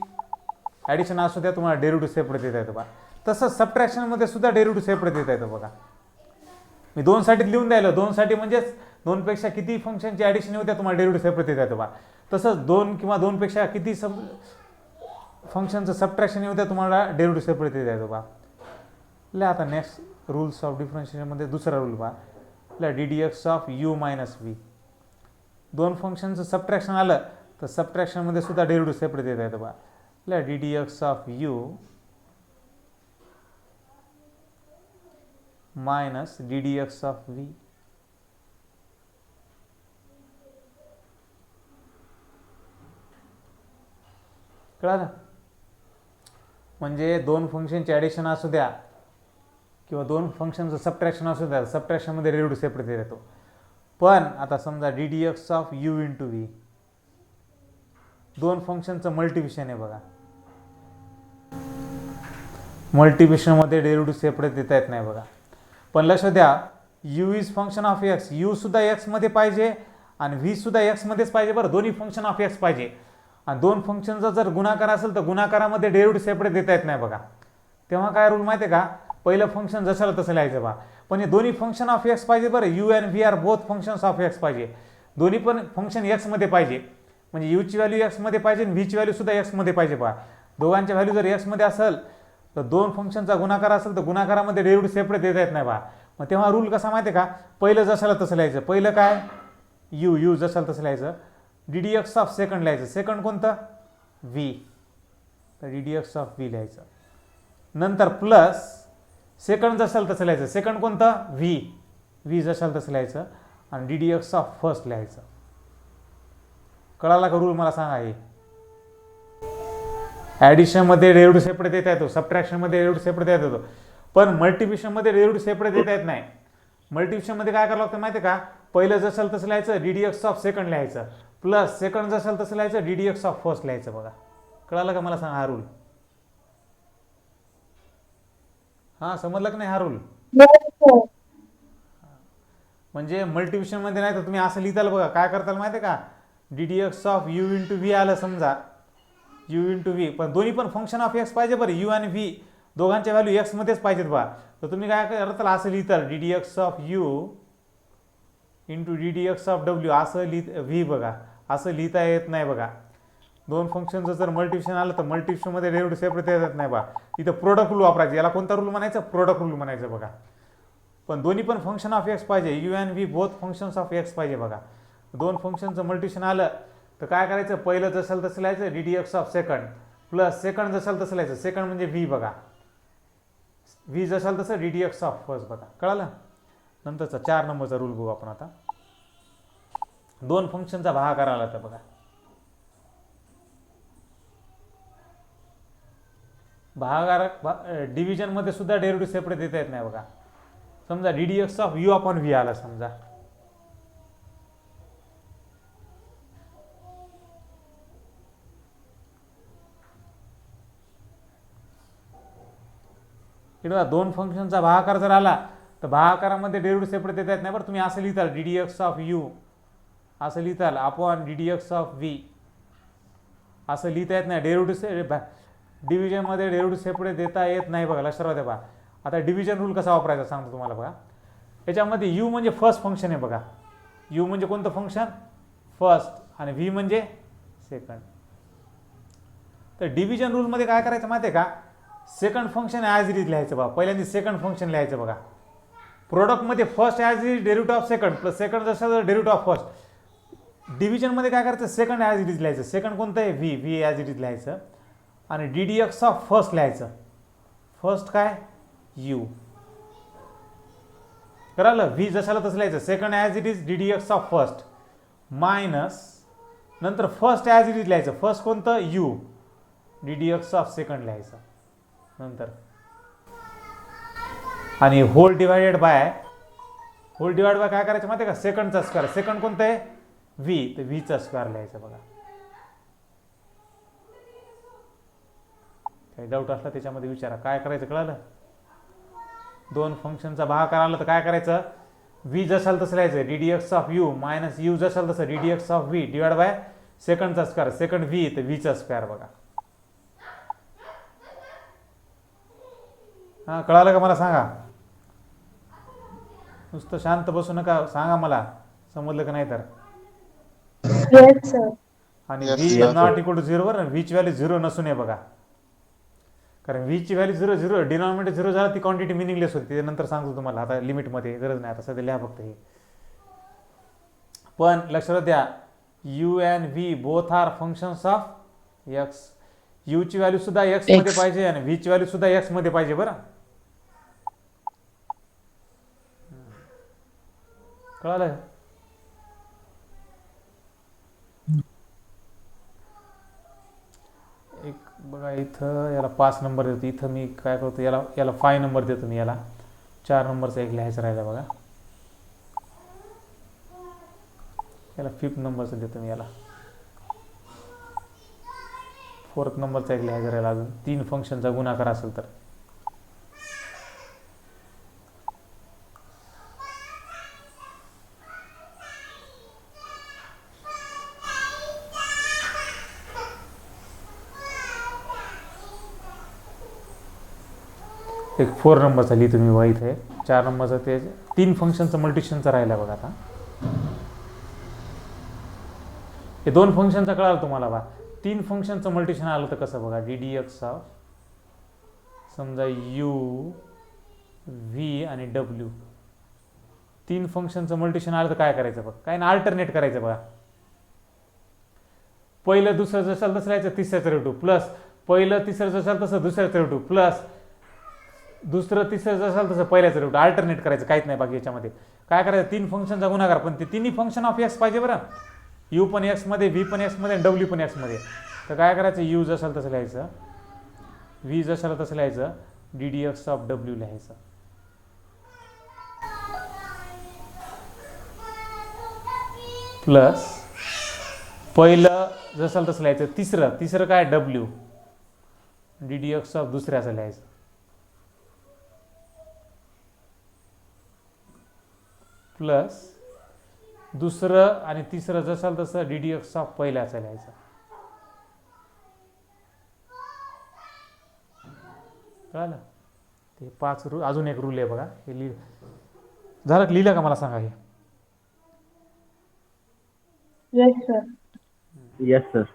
ॲडिशन असू द्या तुम्हाला डेरिव्हेटिव्ह सेपरेट देता येतो बा. तसंच सबट्रॅक्शनमध्ये सुद्धा डेरिव्हेटिव्ह सेपरेट देता येतो बघा. मी दोनसाठी लिहून द्यायला, दोनसाठी म्हणजेच दोनपेक्षा किती फंक्शनची ॲडिशन होत्या तुम्हाला डेरिव्हेटिव्ह सेपरेट देता येतो बा. तसंच दोन किंवा दोनपेक्षा किती फंक्शनचं सबट्रॅक्शन होत्या तुम्हाला डेरिव्हेटिव्ह सेपरेट देता येतो बा. आता नेक्स्ट रूल्स ऑफ डिफरन्शिएशनमध्ये दुसरा रूल बा, d d x of u minus V. दोन फंक्शनचं सबट्रॅक्शन आलं तर सबट्रॅक्शनमध्ये सुद्धा डेरिव्हेटिव्ह सेपरेट देता येतो बा. D d x of u minus D d x of V. कळालं. म्हणजे दोन फंक्शनचे ॲडिशन असू द्या किंवा दोन फंक्शनचं सबट्रॅक्शन असू द्या, सबट्रॅक्शनमध्ये डेरिव्हेटिव्ह सेपरेट देता येतो. पण आता समजा D d x of u into V, दोन फंक्शनचं मल्टिप्लिकेशन आहे बघा. मल्टिप्लिकेशनमध्ये डेरिव्हेटिव्ह सेपरेट देता येत नाही बघा. पण लक्षात द्या, you is function of x, you सुद्धा एक्समध्ये पाहिजे आणि व्ही सुद्धा एक्समध्येच पाहिजे बरं. दोन्ही फंक्शन ऑफ एक्स पाहिजे. आणि दोन फंक्शनचा जर गुणाकार असेल तर गुणाकारामध्ये डेरिव्हेटिव्ह सेपरेट देता येत नाही बघा. तेव्हा काय रूल माहिती आहे का, पहिलं फंक्शन जशाला तसं लिहायचं बा. पण हे दोन्ही फंक्शन ऑफ एक्स पाहिजे बरं. U and v are both functions of x पाहिजे. दोन्ही पण फंक्शन एक्समध्ये पाहिजे. म्हणजे यूची व्हॅल्यू एक्समध्ये पाहिजे आणि व्हीची व्हॅल्यू सुद्धा एक्समध्ये पाहिजे बा. दोघांच्या व्हॅल्यू जर एक्समध्ये असेल तर दोन फंक्शनचा गुणाकार असेल तर गुणाकारामध्ये डेरिव्हेटिव्ह सेपरेट देता येत नाही बा. मग तेव्हा रूल कसा माहिती आहे का, पहिलं जशाला तसं लिहायचं. पहिलं काय, यू जशाला तसं लिहायचं. D d x of second लिहायचं. सेकंड कोणतं, व्ही, तर d d x of V लिहायचं. नंतर प्लस सेकंड जशाला तसं लिहायचं. सेकंड कोणतं, व्ही जशाला तसं लिहायचं आणि D d x of first लिहायचं. कळाला का रूल, मला सांगा. हे ॲडिशनमध्ये डेरिव्हेटिव्ह सेपरेट देता येतो, सबट्रॅक्शनमध्ये डेरिव्हेटिव्ह सेपरेट देता येतो, पण मल्टिप्लिकेशनमध्ये डेरिव्हेटिव्ह सेपरेट देता येत नाही. मल्टिप्लिकेशनमध्ये काय करावं लागतं माहिती आहे का, पहिलं जशाला तसं लिहायचं, d d x of second लिहायचं, प्लस सेकंड जशाला तसं लिहायचं, d d x of first लिहायचं बघा. कळालं का मला सांगा हा रूल. हां, समजलं का नाही हा रूल. म्हणजे मल्टिप्लिकेशनमध्ये नाही तर तुम्ही असं लिहिताल बघा. काय करताल माहिती आहे का, D d x of u into V आलं समजा, यू इंटू व्ही, पण दोन्ही पण फंक्शन ऑफ एक्स पाहिजे बरं. यू आणि व्ही दोघांच्या व्हॅल्यू एक्समध्येच पाहिजेत बा. तर तुम्ही काय करताल, असं लिहिताल, d d x of u into d d x of डब्ल्यू असं व्ही बघा, असं लिहिता येत नाही बघा. दोन फंक्शनचं जर मल्टिप्लिकेशन आलं तर मल्टिप्लिकेशनमध्ये डेरिव्हेटिव्ह सेपरेट येत नाही बा. इथं प्रोडक्ट रूल वापरायचं. याला कोणता रूल म्हणायचं? प्रोडक्ट रूल म्हणायचं बघा. पण दोन्ही पण फंक्शन ऑफ एक्स पाहिजे. You and v both functions of x पाहिजे बघा. दोन फंक्शनचं मल्टिप्लिकेशन आलं तर काय करायचं? पहिलं जसं तसं लिहायचं d d x of second plus second जसं तसं लिहायचं. सेकंड म्हणजे व्ही बघा, व्ही जसं तसं d d x of first बघा. कळालं? नंतरचा 4 नंबरचा रूल बघू आपण आता. दोन फंक्शनचा भागाकार आला तर बघा, डिव्हिजन मध्ये सुद्धा डेरिव्हेटिव्ह सेपरेट देता येत नाही बघा. समजा D d x of you upon V आला समजा, दोन फंक्शनचा भागाकार जर आला तर भागाकारामध्ये डेरिव्हेटिव्ह सेपरेट देता येत नाही. बरं तुम्ही असं लिहिताल d d x of u असं लिहिताल upon d d x of v असं लिहिता येत नाही. डेरिव्हेटिव्ह डिव्हिजनमध्ये डेरिव्हेटिव्ह सेपरेट देता येत नाही बघा. लक्षात द्या बघा. आता डिव्हिजन रूल कसा वापरायचा सांगतो तुम्हाला बघा. याच्यामध्ये यू म्हणजे फर्स्ट फंक्शन आहे बघा. यू म्हणजे कोणतं फंक्शन? फर्स्ट. आणि व्ही म्हणजे सेकंड. तर डिव्हिजन रूलमध्ये काय करायचं माहिती आहे का? Second function as it is लिहायचं बघा. पहिल्यांदा सेकंड फंक्शन लिहायचं बघा. प्रोडक्टमध्ये first as it is derivative of second plus second जसं डेरिव्हेटिव्ह ऑफ फर्स्ट. डिव्हिजनमध्ये काय करायचं? सेकंड ॲज इट इज लिहायचं. सेकंड कोणतं आहे? V. V as it is लिहायचं. आणि D d x of first लिहायचं. फर्स्ट काय? यू. कळालं? व्ही जशाला तसं लिहायचं. Second as it is D d x of first minus नंतर फर्स्ट ॲज इट इज लिहायचं. फर्स्ट कोणतं? You. D d x of second लिहायचं नंतर. आणि होल डिवायडेड बाय काय करायचं माहिती आहे का? सेकंडचा स्क्वेअर. सेकंड कोणतं आहे? व्ही. तर व्हीचा स्क्वेअर लिहायचं बघा. काही डाऊट असला त्याच्यामध्ये विचारा. काय करायचं कळालं? दोन फंक्शनचा भागाकार आला तर काय करायचं? व्ही जसाल तसं लिहायचं d d x of u minus u जसाल तसं d d x of v divide by सेकंडचा स्क्वेअर. सेकंड व्ही तर व्हीचा स्क्वेअर बघा. हां कळालं का? मला सांगा. नुसतं शांत बसू नका, सांगा मला समजलं का नाही तर. Yes, sir. आणि व्ही नॉट इक्वल टू 0 वर व्हीची व्हॅल्यू 0 नसून आहे बघा. कारण व्हीची व्हॅल्यू 0 डिनॉमिनेटर 0 झाला ती क्वांटिटी मिनिंगलेस होती. त्यानंतर सांगतो तुम्हाला. आता लिमिटमध्ये गरज नाही. आता सध्या लिहा फक्त हे. पण लक्षात द्या u and v both are functions of x. यूची व्हॅल्यू सुद्धा एक्स मध्ये पाहिजे आणि व्हीची व्हॅल्यू सुद्धा एक्स मध्ये पाहिजे. बरं कळालं? एक बघा इथं याला 5 नंबर देतो. इथं मी काय करतो याला 5 नंबर देतो मी. याला 4 नंबरचा एक लिहायचं राहिला बघा. याला 5th नंबरचं देतो मी. याला 4th नंबरचा एक लिहायचा राहिला. अजून 3 फंक्शनचा गुणाकार असेल तर. एक 4 नंबरचा लिहितो मी बघा इथे. 4 नंबरचा ते 3 फंक्शनचं मल्टिप्लिकेशनचा राहिला बघा. आता हे 2 फंक्शनचा कळालं तुम्हाला बा. 3 फंक्शनचं मल्टिप्लिकेशन आलं तर कसं बघा. डी डी एक्स ऑफ समजा यू व्ही आणि डब्ल्यू 3 फंक्शनचं मल्टिप्लिकेशन आलं तर काय करायचं बघा. काय ना अल्टरनेट करायचं बघा. पहिलं दुसरं जसं तसं लिहायचं तिसऱ्याचं डेरिव्हेटिव्ह प्लस पहिलं तिसरं जसं तसं दुसऱ्याचं डेरिव्हेटिव्ह प्लस दुसरं तिसरं जसं तसं पहिल्याचं डेरिव्हेटिव्ह. अल्टरनेट करायचं. काहीच नाही बाकी. याच्यामध्ये काय करायचं? 3 फंक्शनचा गुणाकार. पण ते तिन्ही फंक्शन ऑफ एक्स पाहिजे बरं. यू पण एक्स मध्ये, व्ही पण एक्स मध्ये, डब्ल्यू पण एक्स मध्ये. तर काय करायचं? यू जसं तसं लिहायचं, व्ही जसं तसं लिहायचं, d d x of W लिहायचं. प्लस पहिलं जसं तसं लिहायचं. तिसरं काय? W D d x of दुसऱ्याचं लिहायचं. प्लस दुसरं आणि तिसरं जसं तसं डी डी एक्स ऑफ पहिल्याचं लिहायचं. कळलं? ते 5 रूल. अजून एक रूल आहे बघा. हे झालं लिहिलं का मला सांगा. हे Yes, sir. Yes, sir.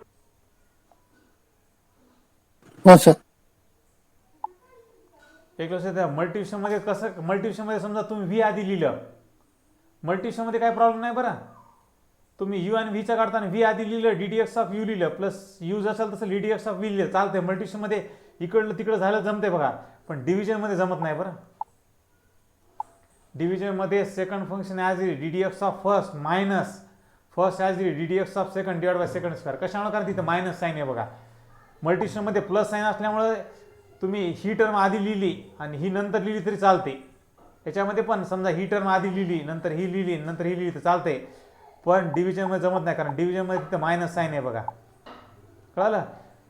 हो सर. एक लक्षात द्या, मल्टिप्लिकेशनमध्ये कसं, मल्टिप्लिकेशनमध्ये समजा तुम्ही व्ही आधी लिहिलं, मल्टिप्लिकेशनमध्ये काय प्रॉब्लेम नाही बरं. तुम्ही यू आणि व्हीचा काढताना व्ही आधी लिहिलं, D d x of you लिहिलं, प्लस यू जसं तसं d d x of V लिहिलं, चालतंय. मल्टिप्लिकेशनमध्ये इकडलं तिकडं झालं जमते बघा, पण डिव्हिजनमध्ये जमत नाही बरं. डिव्हिजनमध्ये second function as it d d x of first minus first as it d d x of second divide by second square. कशामुळे? कारण तिथं मायनस साईन आहे बघा. मल्टिप्लिकेशनमध्ये प्लस साईन असल्यामुळे तुम्ही ही टर्म आधी लिहिली आणि ही नंतर लिहिली तरी चालते. याच्यामध्ये पण समजा ही टर्म आधी लिहिली, नंतर ही लिहिली, नंतर ही लिहिली तर चालते, पण डिव्हिजनमध्ये जमत नाही, कारण डिव्हिजनमध्ये तिथं मायनस साईन आहे बघा. कळलं?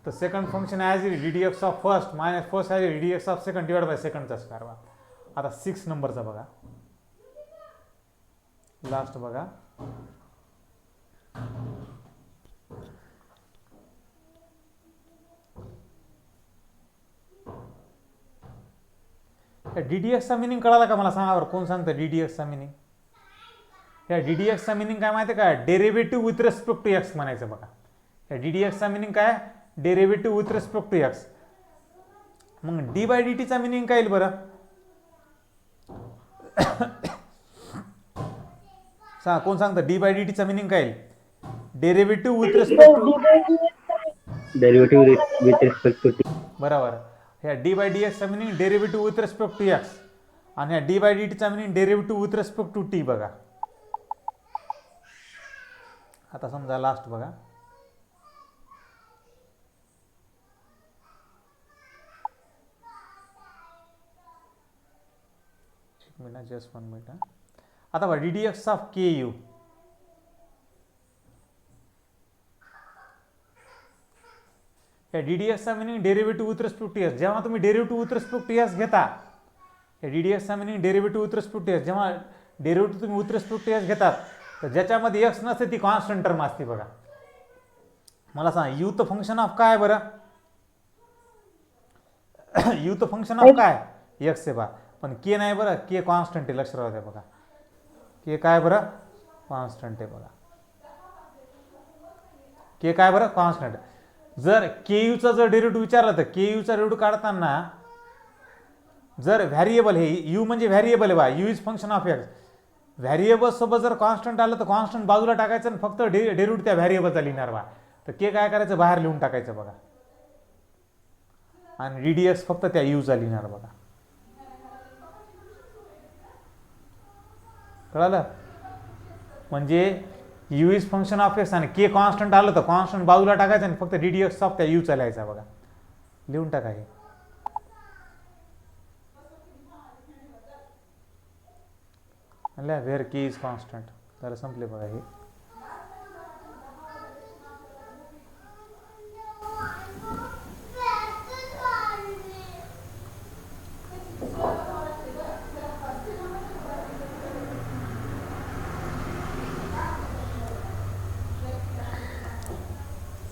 तर second function as it d d x of first minus first as it d d x of second divide by सेकंडचा स्क्वेअर. आता 6 नंबरचा बघा, लास्ट बघा. डी डी एक्सचा मिनिंग कळाला का मला सांगा बरं, कोण सांगतं डी डी एक्सचा मिनिंग? या डी डी एक्सचा मिनिंग काय माहिती आहे का? Derivative with respect to x म्हणायचं बघा. या डी डी एक्सचा मिनिंग काय? Derivative with respect to x. मग डी बाय डी टीचा मिनिंग काय येईल बरं? सांगा, कोण सांगतं डी बाय डी टीचा मिनिंग काय येईल? Derivative with respect to, Derivative with respect to t. बरोबर. ह्या डी बाय डी एक्सचा meaning derivative with respect to x, आणि ह्या डी बाय डी टीचा meaning derivative with respect to t बघा. आता समजा लास्ट बघा, एक मिनिट, जस्ट 1 मिनिट. आता बघा d d x of k u, या डी डी एक्सचा meaning derivative with respect to s. जेव्हा तुम्ही derivative with respect to s घेता, या डी डी एक्सचा meaning derivative with respect to s, जेव्हा डेरिव्हेटिव्ह तुम्ही विथ रिस्पेक्ट टू एस घेतात, तर ज्याच्यामध्ये एक्स नसते ती कॉन्स्टंट टर्म असते बघा. मला सांगा, यू तर फंक्शन ऑफ काय बरं? यू तर फंक्शन ऑफ काय? एक्स आहे बा, पण के नाही बरं, के कॉन्स्टंट आहे. लक्षात राहू द्या बघा, के काय बरं? कॉन्स्टंट आहे बघा. के काय बरं? कॉन्स्टंट. जर के यूचा जर डेरिव्हेटिव्ह विचारला, तर के यूचा डेरिव्हेटिव्ह काढताना जर व्हॅरिएबल, हे यू म्हणजे व्हॅरिएबल आहे बा, you is function of x, variable सोबत जर कॉन्स्टंट आलं तर कॉन्स्टंट बाजूला टाकायचं आणि फक्त डेरिव्हेटिव्ह त्या व्हॅरिएबलचा लिहिणार बा. तर के काय करायचं? बाहेर लिहून टाकायचं बघा, आणि डी डी एक्स फक्त त्या यूचा लिहिणार बघा. कळालं? म्हणजे u is function of x आणि के कॉन्स्टंट आलं तर कॉन्स्टंट बाजूला टाकायचं आणि फक्त डी डी एक्स ऑफ त्या यूचा लिहायचा बघा. लिहून टाका हे. Where K is constant. जरा संपले बघा हे.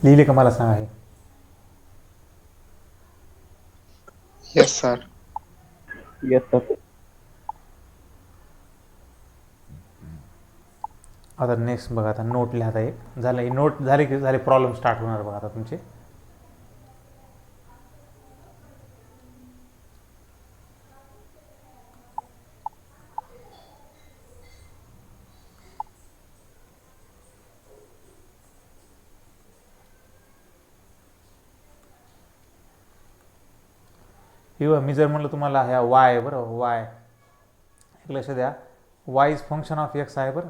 लिहिले का मला सांगा हे. Yes, sir. Yes, sir. आता नेक्स्ट बघा, आता नोट लिहा. एक झालं, ही नोट झाली की झाले प्रॉब्लेम स्टार्ट होणार बघा आता तुमचे. किंवा मी जर म्हणलं तुम्हाला ह्या वाय बरं, वाय एक लक्ष द्या, Y is function of x आहे बरं.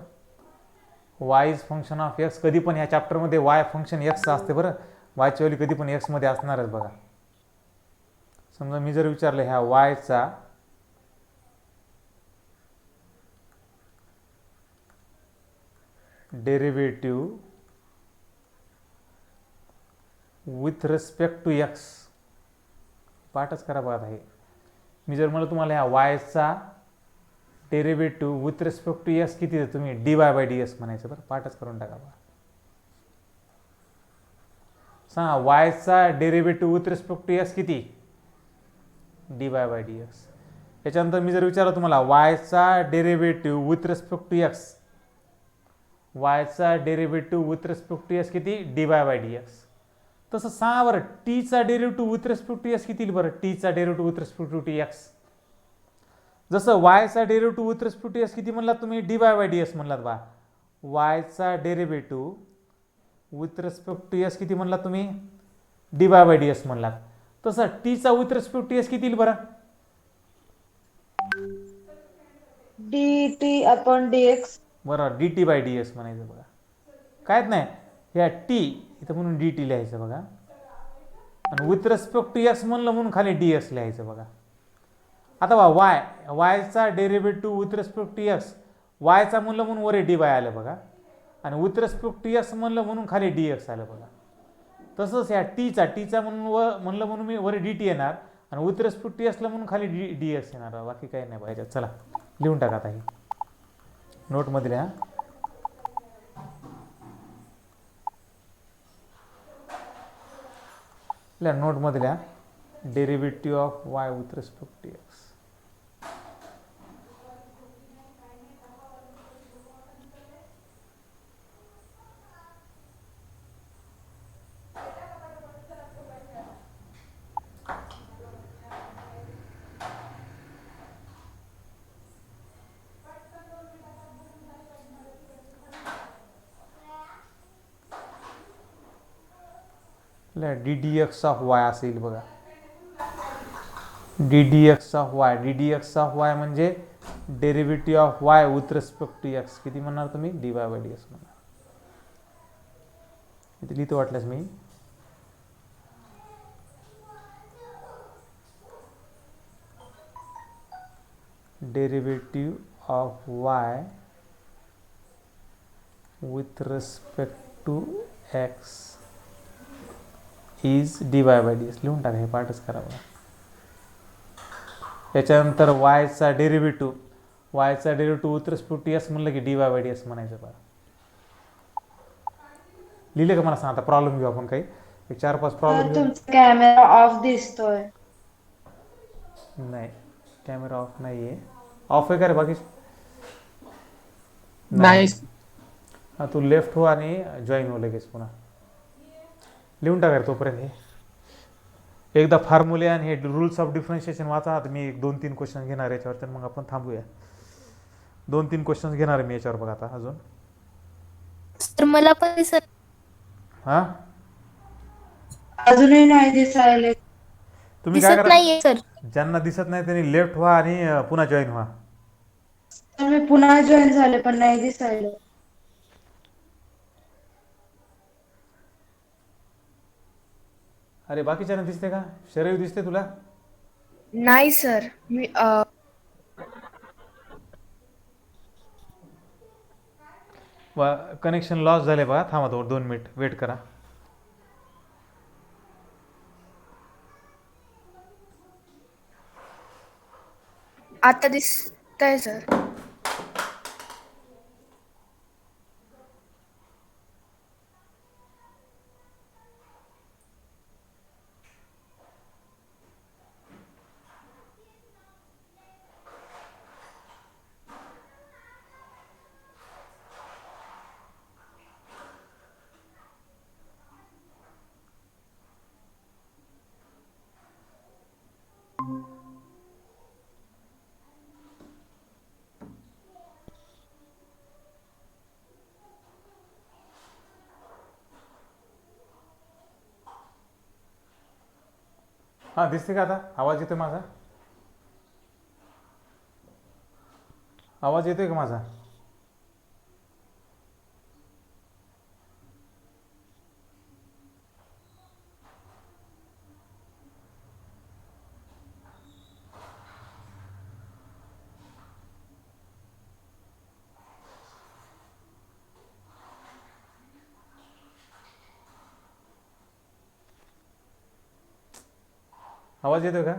Y is function of x कधी पण ह्या चॅप्टरमध्ये वाय फंक्शन एक्स असते बरं. वायची व्हॅल्यू कधी पण एक्समध्ये असणारच बघा. समजा मी जर विचारलं ह्या वायचा derivative with respect to x, पाठच करा बघा हे. मी जर म्हणलं तुम्हाला ह्या वायचा derivative with respect to x किती आहे, तुम्ही d y by d x म्हणायचं बरं. पाठच करून टाका बघा. सांगा, वायचा derivative with respect to x किती? D y by d x. याच्यानंतर मी जर विचारलं तुम्हाला वायचा derivative with respect to x, वायचा derivative with respect to s किती dy बाय dx. तसं सांगा बरं टीचा derivative with respect to s किती बरं टीचा derivative with respect to t x. जसं वायचा derivative with respect to s किती म्हणलात तुम्ही dy बाय dx म्हणलात बा. वायचा derivative with respect to s किती म्हणलात तुम्ही dy बाय dx म्हणलात. तसं टीचा विथ रिस्पेक्ट टू एस किती येईल बरं dt upon dx. बरं dt बाय dx म्हणायचं बघा. कायच नाही ह्या टी इथं म्हणून dt लिहायचं बघा आणि विथ रिस्पेक्ट टू एक्स म्हणलं म्हणून खाली dx लिहायचं बघा. आता बघा वायचा derivative with respect to x वायचा म्हणलं म्हणून वर dy आलं बघा आणि विथ रिस्पेक्ट टू एक्स म्हणलं म्हणून खाली dx आलं बघा. तसंच ह्या टीचा म्हणलं म्हणून मी वर dt येणार आणि विथ रिस्पेक्ट टू एक्सला म्हणून खाली dx येणार. बाकी काही नाही पाहिजे. चला लिहून टाका आता हे नोटमध्ये लिहा. नोटमध्ये लिहा derivative of y with respect to x. D d x of y असं येईल बघा. D d x of y म्हणजे derivative of y with respect to x किती म्हणणार तुम्ही dy बाय dx म्हणणार. इथे लिहितो वाटल्यास मी derivative of y with respect to x is dy by dx. लिहून टाका हे पाठच करावं. याच्यानंतर वायचा derivative with respect to s म्हणलं की dy बाय dx म्हणायचं बघा. लिहिले का मला सांग. आता प्रॉब्लेम घेऊ आपण काही एक 4-5 प्रॉब्लेम घेऊ. तुमचा कॅमेरा ऑफ दिसतोय. नाही कॅमेरा ऑफ नाही आहे. ऑफ आहे का रे बाकी नाही. हां तू लेफ्ट हो आणि जॉईन हो लगेच पुन्हा. लिहून टाका रे तोपर्यंत हे एकदा फॉर्म्युले आणि हे रूल्स ऑफ डिफरन्शिएशन वाचा. आता मी 2-3 क्वेश्चन घेणार याच्यावर तर मग आपण थांबूया. 2-3 क्वेश्चन घेणार आहे मी याच्यावर बघा आता अजून. सर मला पण दिसत हां अजूनही नाही दिसायले. तुम्ही काय करा नाहीये सर. ज्यांना दिसत नाही त्यांनी लेफ्ट व्हा आणि पुन्हा जॉईन व्हा. तर मी पुन्हा जॉईन झाले पण नाही दिसायले. अरे बाकीच्यांना दिसते का शरीर दिसते तुला. नाही सर मी कनेक्शन लॉस झाले बघा. थांबा 2 मिनिट वेट करा. आता दिसतंय सर. हां दिसते का आता. आवाज येतोय माझा. आवाज येतोय का माझा. आवाज येतोय का.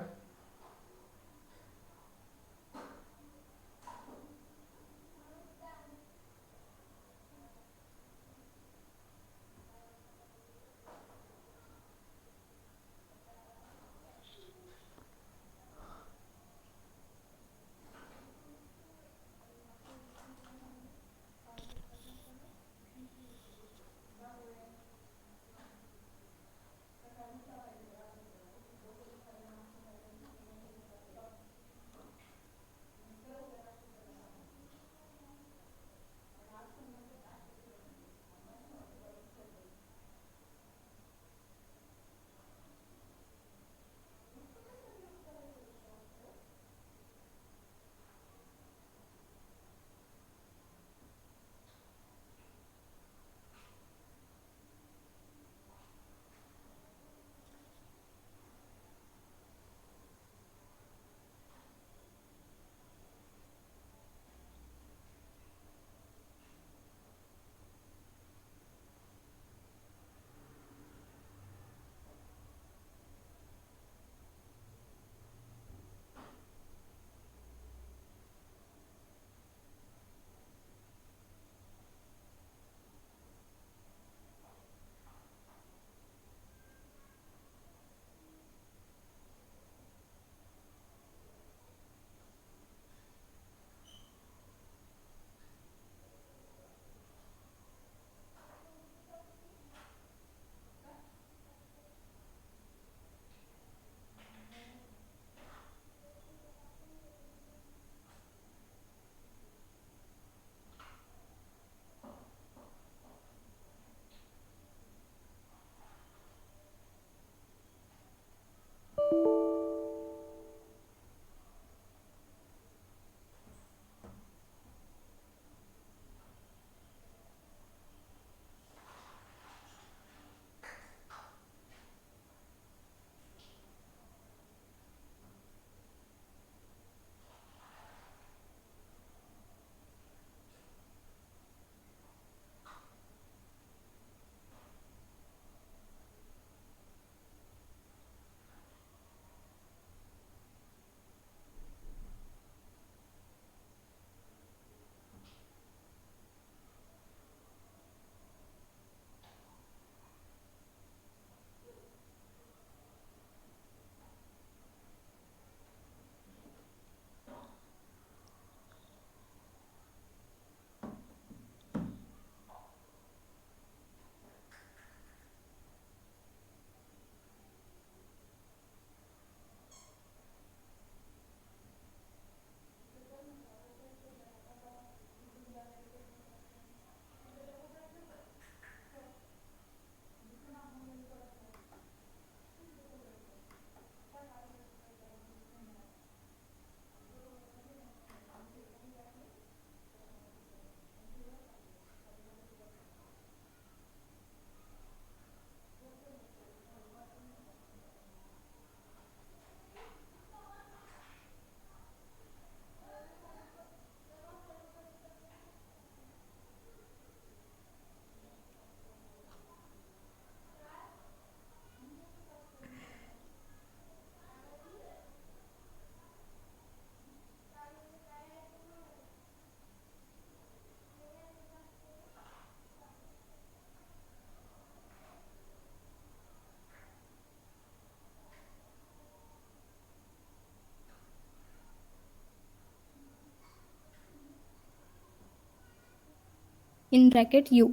in bracket u.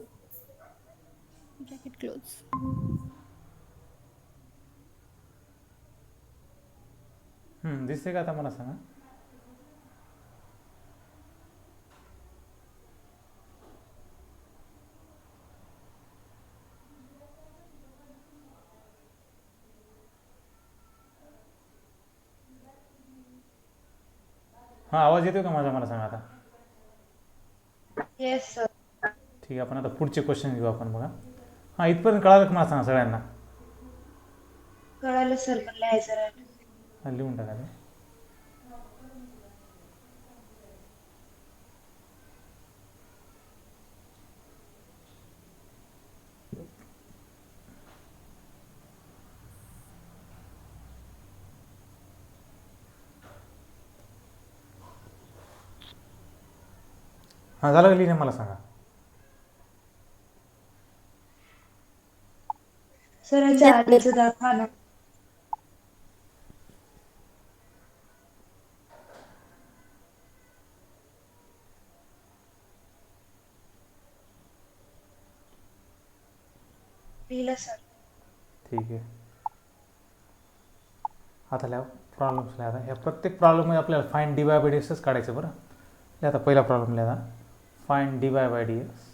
Bracket close. दिसते का आता मला सांगा. हां, आवाज येतोय का माझा, मला सांगा आता. Yes sir. ठीक आहे, आपण आता पुढचे क्वेश्चन घेऊ आपण बघा. हां, इथपर्यंत कळालं का मला सांगा सगळ्यांना. कळालं सर, पण लिहायचं राहिलं. हां, लिहून टाका ते. हां, झालं का लिहिणं, मला सांगा. सर याच्या आधीचं दाखवा ना. लिहिलं सर. ठीक आहे. आता लिहा प्रॉब्लेम्स लिहा. आता ह्या प्रत्येक प्रॉब्लेममध्ये आपल्याला फाइंड dy बाय dxच काढायचं बरं. लिहा आता पहिला प्रॉब्लेम लिहा. Find dy by dx.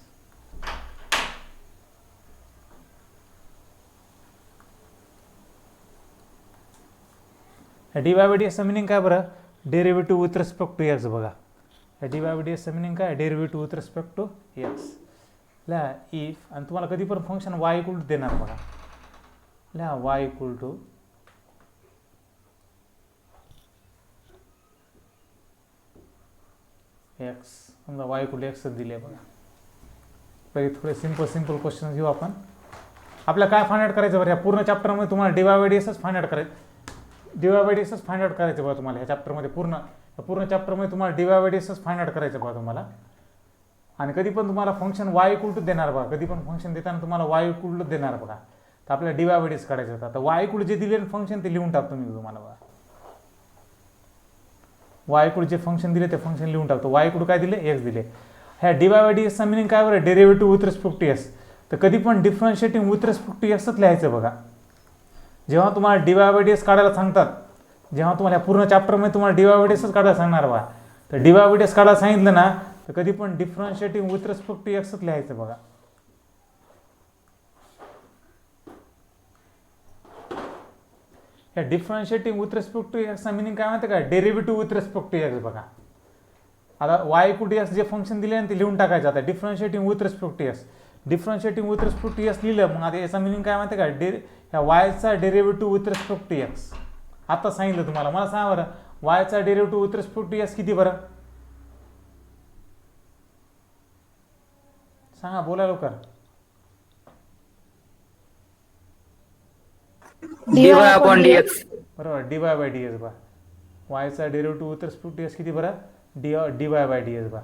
dy by dxचं मिनिंग काय बरं? Derivative with respect to x. बघा, dy बाय dxचं मिनिंग काय? Derivative with respect to x. लिहा इफ, आणि तुम्हाला कधी पण फंक्शन y इक्वल टू देणार. बघा, लिहा y इक्वल टू एक्स. समजा y इक्वल टू एक्सच दिले. बघा, पहिले थोडे सिंपल क्वेश्चन घेऊ आपण. आपल्याला काय फाइंड आउट करायचं बरं? या पूर्ण चॅप्टरमध्ये तुम्हाला dy बाय dxच फाइंड आउट करायचं. dy बाय dxच फाइंड आउट करायचं बघा तुम्हाला. ह्या चॅप्टरमध्ये पूर्ण चॅप्टरमध्ये तुम्हाला dy बाय dxच फाइंड आउट करायचं बघा तुम्हाला. आणि कधी पण तुम्हाला फंक्शन y इक्वल टू देणार. बघा, कधी पण फंक्शन देताना तुम्हाला y इक्वल टू देणार. बघा, तर आपल्याला dy बाय dx काढायचं होतं. तर y इक्वल जे दिले फंक्शन ते लिहून टाकतो मी तुम्हाला. बघा, y इक्वल जे फंक्शन दिले ते फंक्शन लिहून टाकतो. y इक्वल काय दिले? x दिले. ह्या dy बाय dxचा मिनिंग काय बरं? Derivative with respect to x. तर कधी पण डिफरन्शिएटिंग विथ रिस्पेक्ट टू एक्सच लिहायचं. बघा, जेव्हा तुम्हाला dy बाय dx काढायला सांगतात, जेव्हा तुम्हाला पूर्ण चॅप्टरमध्ये तुम्हाला dy बाय dxच काढायला सांगणार. बघा, तर dy बाय dx काढायला सांगितलं ना, तर कधी पण डिफरन्शिएटिंग विथ रिस्पेक्ट टू एक्सच लिहायचं. बघा, या डिफरन्शिएटिंग विथ रिस्पेक्ट टू एक्सचा मिनिंग काय माहिती का? Derivative with respect to x. बघा, आता y इक्वल टू एक्स जे फंक्शन दिले ते लिहून टाकायचं. आता differentiating with respect to x, differentiating with respect to x लिहिलं. मग आता याचा मिनिंग काय माहिती का? ह्या वायचा derivative with respect to x. आता सांगितलं तुम्हाला. मला सांगा बरं, वायचा derivative with respect to x किती बरं? सांगा, बोला लवकर. dy upon dx. बरोबर, dy बाय dx. बा, वायचा derivative with respect to x किती बरं? dy by dx. बा,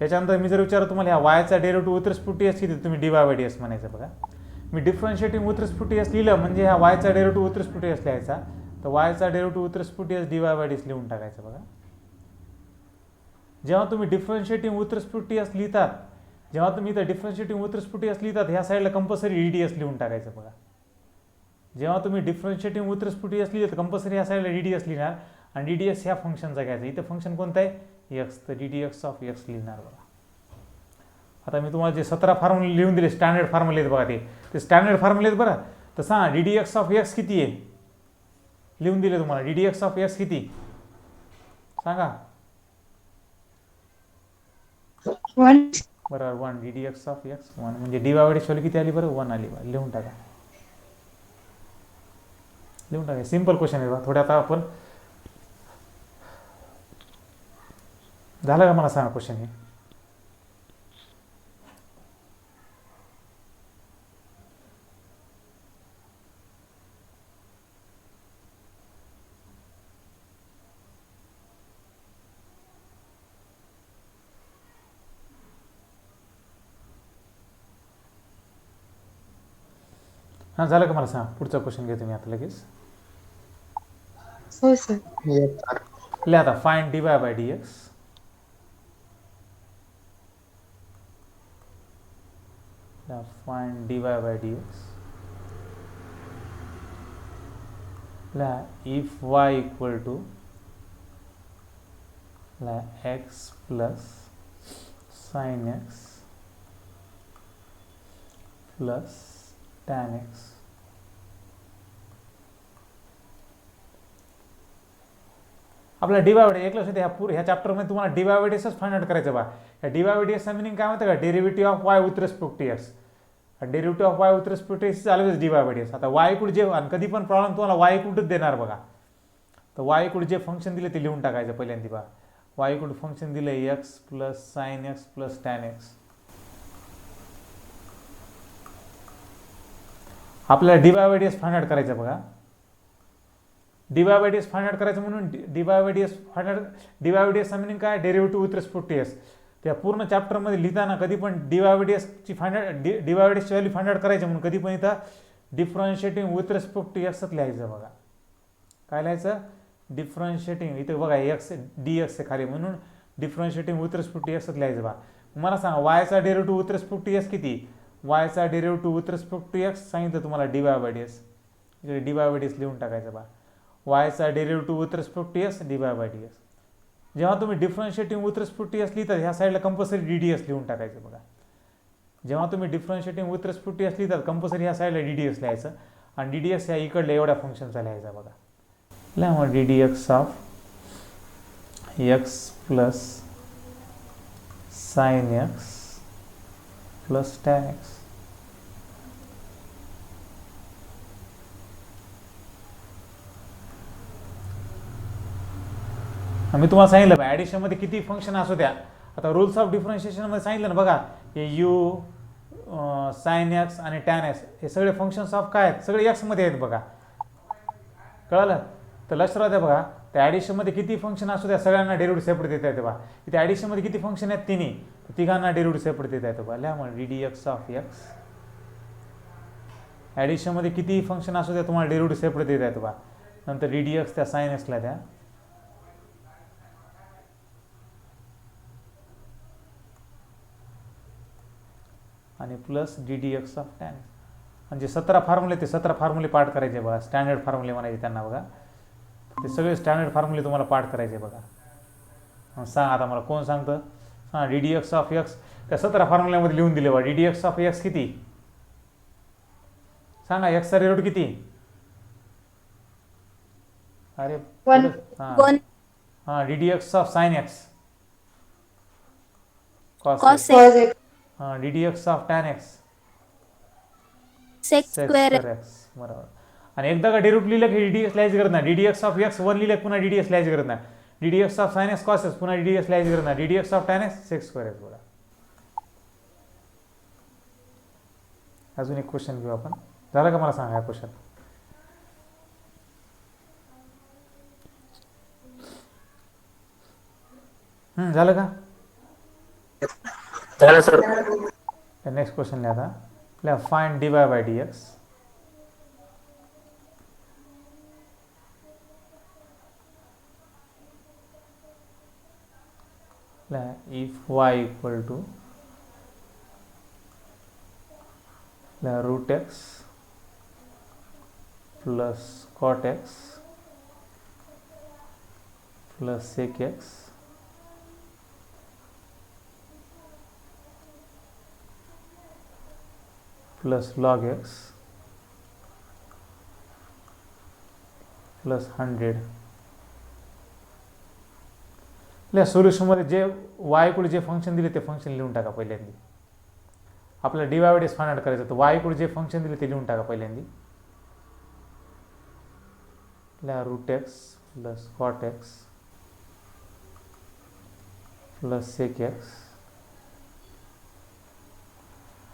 याच्यानंतर मी जर विचारलं तुम्हाला ह्या वायचा derivative with respect to x किती, तुम्ही dy बाय dx म्हणायचं. बघा, मी differentiating with respect to x लिहिलं म्हणजे ह्या वायचा derivative with respect to x लिहायचा. तर वायचा derivative with respect to x dy by dx लिहून टाकायचं. बघा, जेव्हा तुम्ही differentiating with respect to x लिहितात, जेव्हा तुम्ही इथं differentiating with respect to x लिहितात, ह्या साईडला कंपल्सरी ddx लिहून टाकायचं. बघा, जेव्हा तुम्ही differentiating with respect to x लिहिलं तर कंपल्सरी ह्या साईडला ddx लिहिणार. आणि ddx ह्या फंक्शनचा घ्यायचा. इथं फंक्शन कोणतं आहे? x. तर ddx ऑफ x लिहिणार. बघा, आता मी तुम्हाला जे 17 फॉर्म्युले लिहून दिले, स्टँडर्ड फॉर्म्युले आहेत. बघा, ते स्टँडर्ड फॉर्म्युले आहेत. बरं, तर सांगा ddx ऑफ x किती आहे? लिहून दिले तुम्हाला. ddx ऑफ x किती सांगा? 1. बरोबर, 1. ddx of x 1. म्हणजे dy बाय dx किती आली बरं? 1 आली. बरं, लिहून टाका. लिहून टाका. सिंपल क्वेश्चन आहे. बघा, थोडे आता आपण झालं का? मला सांगा क्वेश्चन हे. हां, झालं का? मला सांगा. पुढचा क्वेश्चन घेतो मी आता लगेच. हो सर. Yes sir. लिहा आता find dy by dx. Find dy by dx. If y equal to x plus sin x plus tan x. आपला डीवाय एक लक्षात ह्या चॅप्टरमध्ये तुम्हाला डीवाय बाय डीएसच फाइंड आउट करायचं बा. या डीवाय बाय डीएसचा मिनिंग काय माहिती का? Derivative of y with respect to x. Derivative of y with respect to x always dy by ds. आता वाय इक्वल जे आणि कधी पण प्रॉब्लेम तुम्हाला वाय इक्वल देणार बघा. तर वाय इक्वल जे फंक्शन दिले ते लिहून टाकायचं पहिल्यांदा बा. वाय इक्वल फंक्शन दिलं x plus sine x plus tan x. आपल्याला dy by dx find out करायचं बघा. Dy by dx find out करायचं म्हणून डीवाय बाय डीएसचा मिनिंग काय? Derivative with respect to x. त्या पूर्ण चॅप्टरमध्ये लिहिताना कधी पण डीवाय बाय डीएसची डीवाय बाय डीएसची व्हॅल्यू फाइंड आउट करायची म्हणून कधी पण इथं डिफरन्शिएटिंग विथ रिस्पेक्ट टू एक्सच लिहायचं बघा. काय लिहायचं? डिफरन्शिएटिंग. इथे बघा एक्स डी एक्स आहे खाली म्हणून डिफरन्शिएटिंग विथ रिस्पेक्ट टू एक्सच लिहायचं बा. मला सांगा वायचा derivative with respect to x किती? वायचा derivative with respect to x सांगितलं तुम्हाला डीवाय बाय डीएस. इकडे डीवाय बाय डीएस लिहून टाकायचं बा. वायचा derivative with respect to x dy by dx. जेव्हा तुम्ही differentiating with respect to x लिहितात ह्या साईडला कंपल्सरी डीडीएस लिहून टाकायचं बघा. जेव्हा तुम्ही differentiating with respect to x लिहितात कंपल्सरी ह्या साईडला डीडीएस लिहायचं आणि डीडीएस ह्या इकडल्या एवढ्या फंक्शनचा लिहायचा बघा. मग d dx of x plus sine x plus tan x. मी तुम्हाला सांगितलं बघा ॲडिशनमध्ये किती फंक्शन असू द्या. आता रूल्स ऑफ डिफरन्शिएशनमध्ये सांगितलं ना बघा. हे यू साइन एक्स आणि टॅन एक्स हे सगळे फंक्शन्स ऑफ काय आहेत? सगळे एक्समध्ये आहेत बघा. कळलं? तर लक्षात राहते बघा त्या ॲडिशनमध्ये किती फंक्शन असू द्या सगळ्यांना डेरिव्हेटिव्ह सेपरेट देता येते बघा. इथे ॲडिशनमध्ये किती फंक्शन आहेत? तिन्ही. तिघांना डेरिव्हेटिव्ह सेपरेट देता येतं बघा. लिहा मग डीडीएक्स ऑफ एक्स. ॲडिशनमध्ये किती फंक्शन असू द्या तुम्हाला डेरिव्हेटिव्ह सेपरेट देता येतं बघा. नंतर डीडीएक्स त्या साइन एक्सला द्या. आणि प्लस डीडीएक्स ऑफ टॅन. म्हणजे 17 फॉर्म्युले ते 17 फॉर्म्युले पाठ करायचे बघा. स्टँडर्ड फॉर्म्युले म्हणायचे त्यांना बघा. ते सगळे स्टँडर्ड फॉर्म्युले तुम्हाला पाठ करायचे बघा. सांग आता मला कोण सांगतं? हां डीडीएक्स ऑफ एक्स त्या 17 फॉर्म्युल्यामध्ये लिहून दिले बघा. डीडीएक्स ऑफ एक्स किती सांगा? एक्सचा डेरिव्हेटिव्ह किती? अरे हां d dx of sine x cos x. हां d dx of tan x sec square x. बरोबर. आणि एकदा का डेरिव्हेटिव्ह लिहिलं की डीडीएक्स लिहायची गरज नाही. डीडीएक्स ऑफ एक्स वर लिहिलं पुन्हा डीडीएक्स लिहायची गरज नाही. D d x of sine x cos x पुन्हा डीडीएक्स लिहायची गरज नाही. D d x of tan x sec square x. बघा अजून एक क्वेश्चन घेऊ आपण. झालं का? मला सांगा क्वेश्चन. झालं का? झालं सर. नेक्स्ट क्वेश्चन लिहा आता. Find dy by dx. if y equal to root x plus cot x plus sec x plus log x plus 100. सोल्युशनमध्ये जे वाय इक्वल जे फंक्शन दिले ते फंक्शन लिहून टाका पहिल्यांदा. आपल्याला dy by dx find out करायचं तर वाय इक्वल जे फंक्शन दिले ते लिहून टाका पहिल्यांदा. Root x plus cot x plus sec x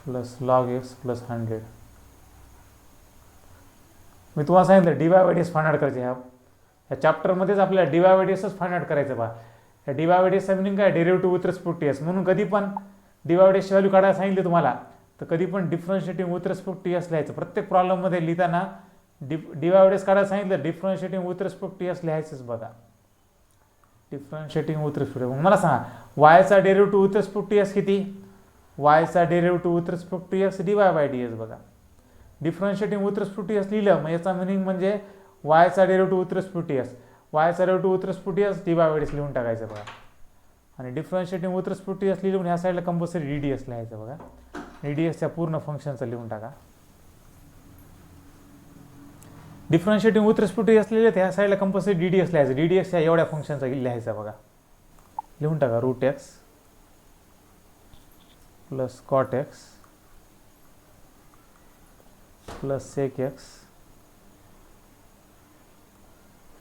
plus log x plus 100. मी तुम्हाला सांगितलं dy by dx find out करायचे. ह्या चॅप्टरमध्येच आपल्याला डीवाय बाय डीएक्सच फाइंड आउट करायचं बा. या डीवाय बाय डीएक्सचा मिनिंग काय? Derivative with respect to x. म्हणून कधी पण डीवाय बाय डीएक्सची व्हॅल्यू काढायला सांगितली तुम्हाला तर कधी पण differentiating with respect to x लिहायचं. प्रत्येक प्रॉब्लेममध्ये लिहिताना डीवाय बाय डीएक्स काढायला सांगितलं differentiating with respect to x लिहायचंच बघा. Differentiating with respect. मला सांगा वायचा derivative with respect to x किती? वायचा derivative with respect to x dy by ds बघा. Differentiating with respect to x लिहिलं मग याचा मिनिंग म्हणजे वायचा derivative with respect to x, वायचा derivative with respect to x dy by ds लिहून टाकायचं बघा. आणि differentiating with respect to x लिहून ह्या साईडला कंपल्सरी ds लिहायचं बघा. dsच्या पूर्ण फंक्शनचं लिहून टाका. Differentiating with respect to x लिहिले ह्या साईडला कंपल्सरी ds लिहायचं. ds च्या एवढ्या फंक्शनचा लिहायचं बघा. लिहून टाका root x plus cot x plus sec x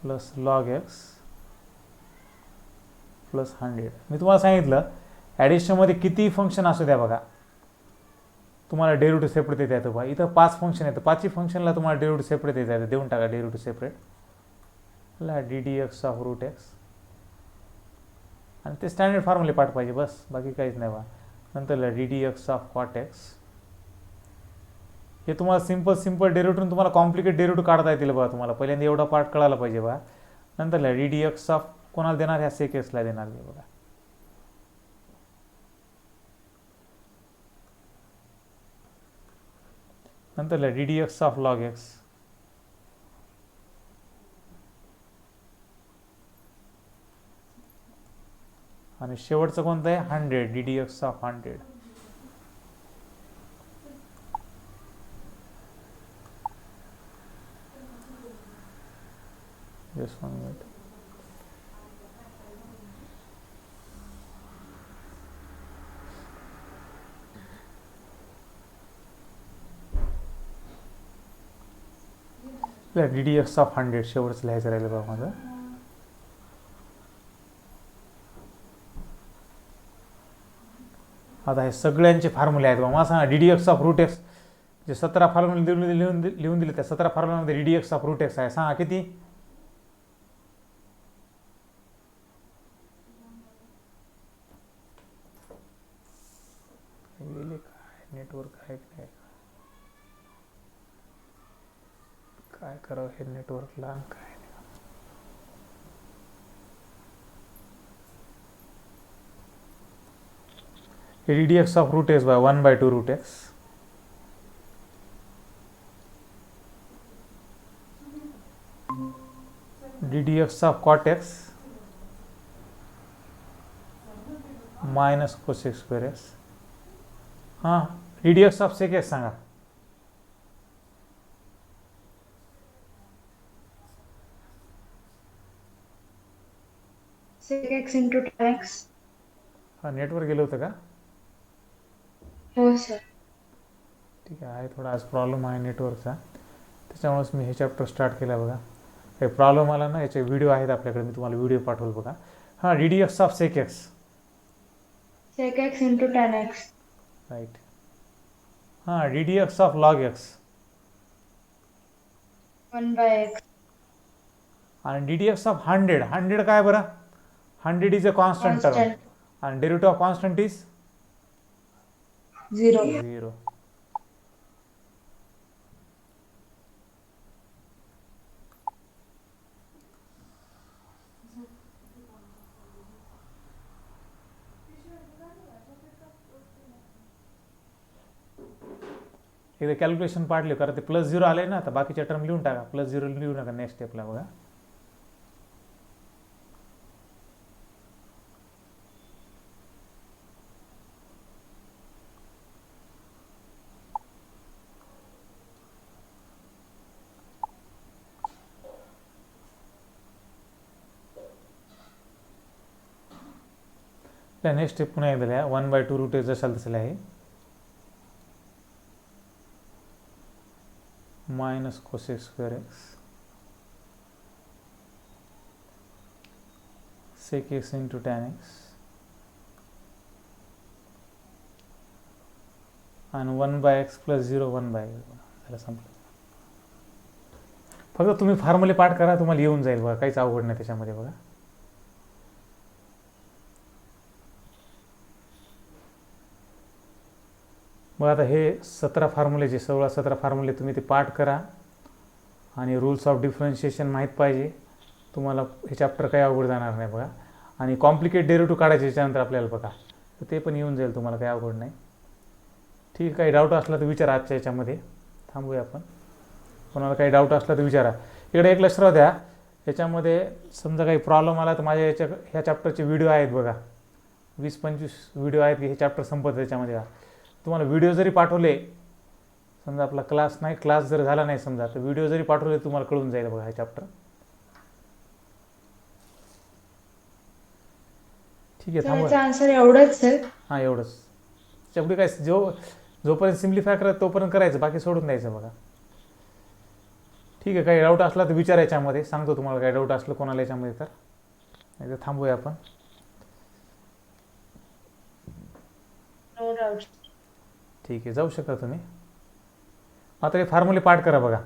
plus log x plus 100. मी तुम्हाला सांगितलं ॲडिशनमध्ये किती फंक्शन असू द्या बघा, तुम्हाला डेरिव्हेटिव्ह सेपरेट येत येतं बघा. इथं 5 फंक्शन येतं, 5ही फंक्शनला तुम्हाला डेरिव्हेटिव्ह सेपरेट येत येतं. देऊन टाका derivative separate. ddx of root x आणि ते स्टँडर्ड फॉर्म्युले पाठ पाहिजे बस, बाकी काहीच नाही बा. नंतर ddx ऑफ कॉट एक्स. हे तुम्हाला सिंपल डेरिव्हेटिव्ह तुम्हाला कॉम्प्लिकेट डेरिव्हेटिव्ह काढता येतील बघा. तुम्हाला पहिल्यांदा एवढा पार्ट कळायला पाहिजे बघा. नंतर ddx ऑफ कोणाला देणार, ह्या सेक एक्सला देणार मी बघा. नंतर ddx ऑफ लॉग एक्स. आणि शेवटचं कोणतं आहे 100, ddx of 100. Just 1 minute. ddx of 100 शेवटचं लिहायचं राहिलं बघा माझं. आता हे सगळ्यांचे फॉर्म्युले आहेत बघा. मला सांगा ddx ऑफ रूट एक्स जे 17 फॉर्म्युले लिहून दिले त्या 17 फॉर्म्युल्यामध्ये ddx ऑफ रूट एक्स आहे. सांगा किती? नेटवर्क आहे काय, काय करावं हे नेटवर्कला काय. ddx of root x by 1/2 root x ddx of cot x minus cosec square x. हां ddx ऑफ सेक एक्स सांगा. sec x into tan x. हां नेटवर्क गेलं होतं का? हो सर. ठीक आहे थोडा आज प्रॉब्लेम आहे नेटवर्कचा, त्याच्यामुळेच मी हे चॅप्टर स्टार्ट केला बघा. काही प्रॉब्लेम आला ना याचे व्हिडिओ आहेत आपल्याकडे, मी तुम्हाला व्हिडिओ पाठवल बघा. हां ddx of sec x. sec x into tan x. Right. हां ddx of log x 1/x. आणि ddx ऑफ 100 काय बरं? 100 इज अ कॉन्स्टंट टर्म आणि डेरिव्हेटिव्ह ऑफ कॉन्स्टंट इज 0. एकदा कॅल्क्युलेशन पाडले कारण ते +0 आले ना, आता बाकीच्या टर्म लिहून टाका. +0 लिहू नका नेक्स्ट स्टेपला बघा. नेक्स्ट स्टेप पुन्हा एकदा लिहा. 1/2 रूट एक्स जशाल तसं आहे minus cosec square x sec x into tan x आणि 1/x + 0 1/x झालं संपलं. फक्त तुम्ही फॉर्म्युले पाठ करा, तुम्हाला येऊन जाईल बघा, काहीच अवघड नाही त्याच्यामध्ये बघा. मग आता हे 17 फॉर्म्युले जे 16-17 फॉर्म्युले तुम्ही ते पाठ करा आणि रूल्स ऑफ डिफरन्शिएशन माहीत पाहिजे तुम्हाला. हे चॅप्टर काही अवघड जाणार नाही बघा. आणि कॉम्प्लिकेट डेरिव्हेटिव्ह काढायचे त्याच्यानंतर आपल्याला बघा, तर ते पण येऊन जाईल तुम्हाला, काही अवघड नाही. ठीक आहे, काही डाऊट असला तर विचारा. आजच्या याच्यामध्ये थांबूया आपण. कोणाला काही डाऊट असला तर विचारा. इकडे एक लक्ष राहू द्या, याच्यामध्ये समजा काही प्रॉब्लेम आला तर माझ्या ह्या चॅप्टरचे व्हिडिओ आहेत बघा, 20-25 व्हिडिओ आहेत की हे चॅप्टर संपत त्याच्यामध्ये. तुम्हाला व्हिडिओ जरी पाठवले, समजा आपला क्लास जर झाला नाही समजा, तर व्हिडिओ जरी पाठवले तुम्हाला कळून जाईल बघा हे चॅप्टर. ठीक आहे, थांबूया. आन्सर एवढंच सर. हां, एवढंच. त्याच्यापुढे काय जोपर्यंत सिम्प्लिफाय करत तोपर्यंत करायचं, बाकी सोडून द्यायचं बघा. ठीक आहे, काही डाऊट असला तर विचारा. याच्यामध्ये सांगतो तुम्हाला काही डाऊट असलं कोणाला याच्यामध्ये तर. नाही तर थांबूया आपण. No doubt. ठीक आहे, जाऊ शकता तुम्ही. आता हे फॉर्म्युले पाठ करा बघा.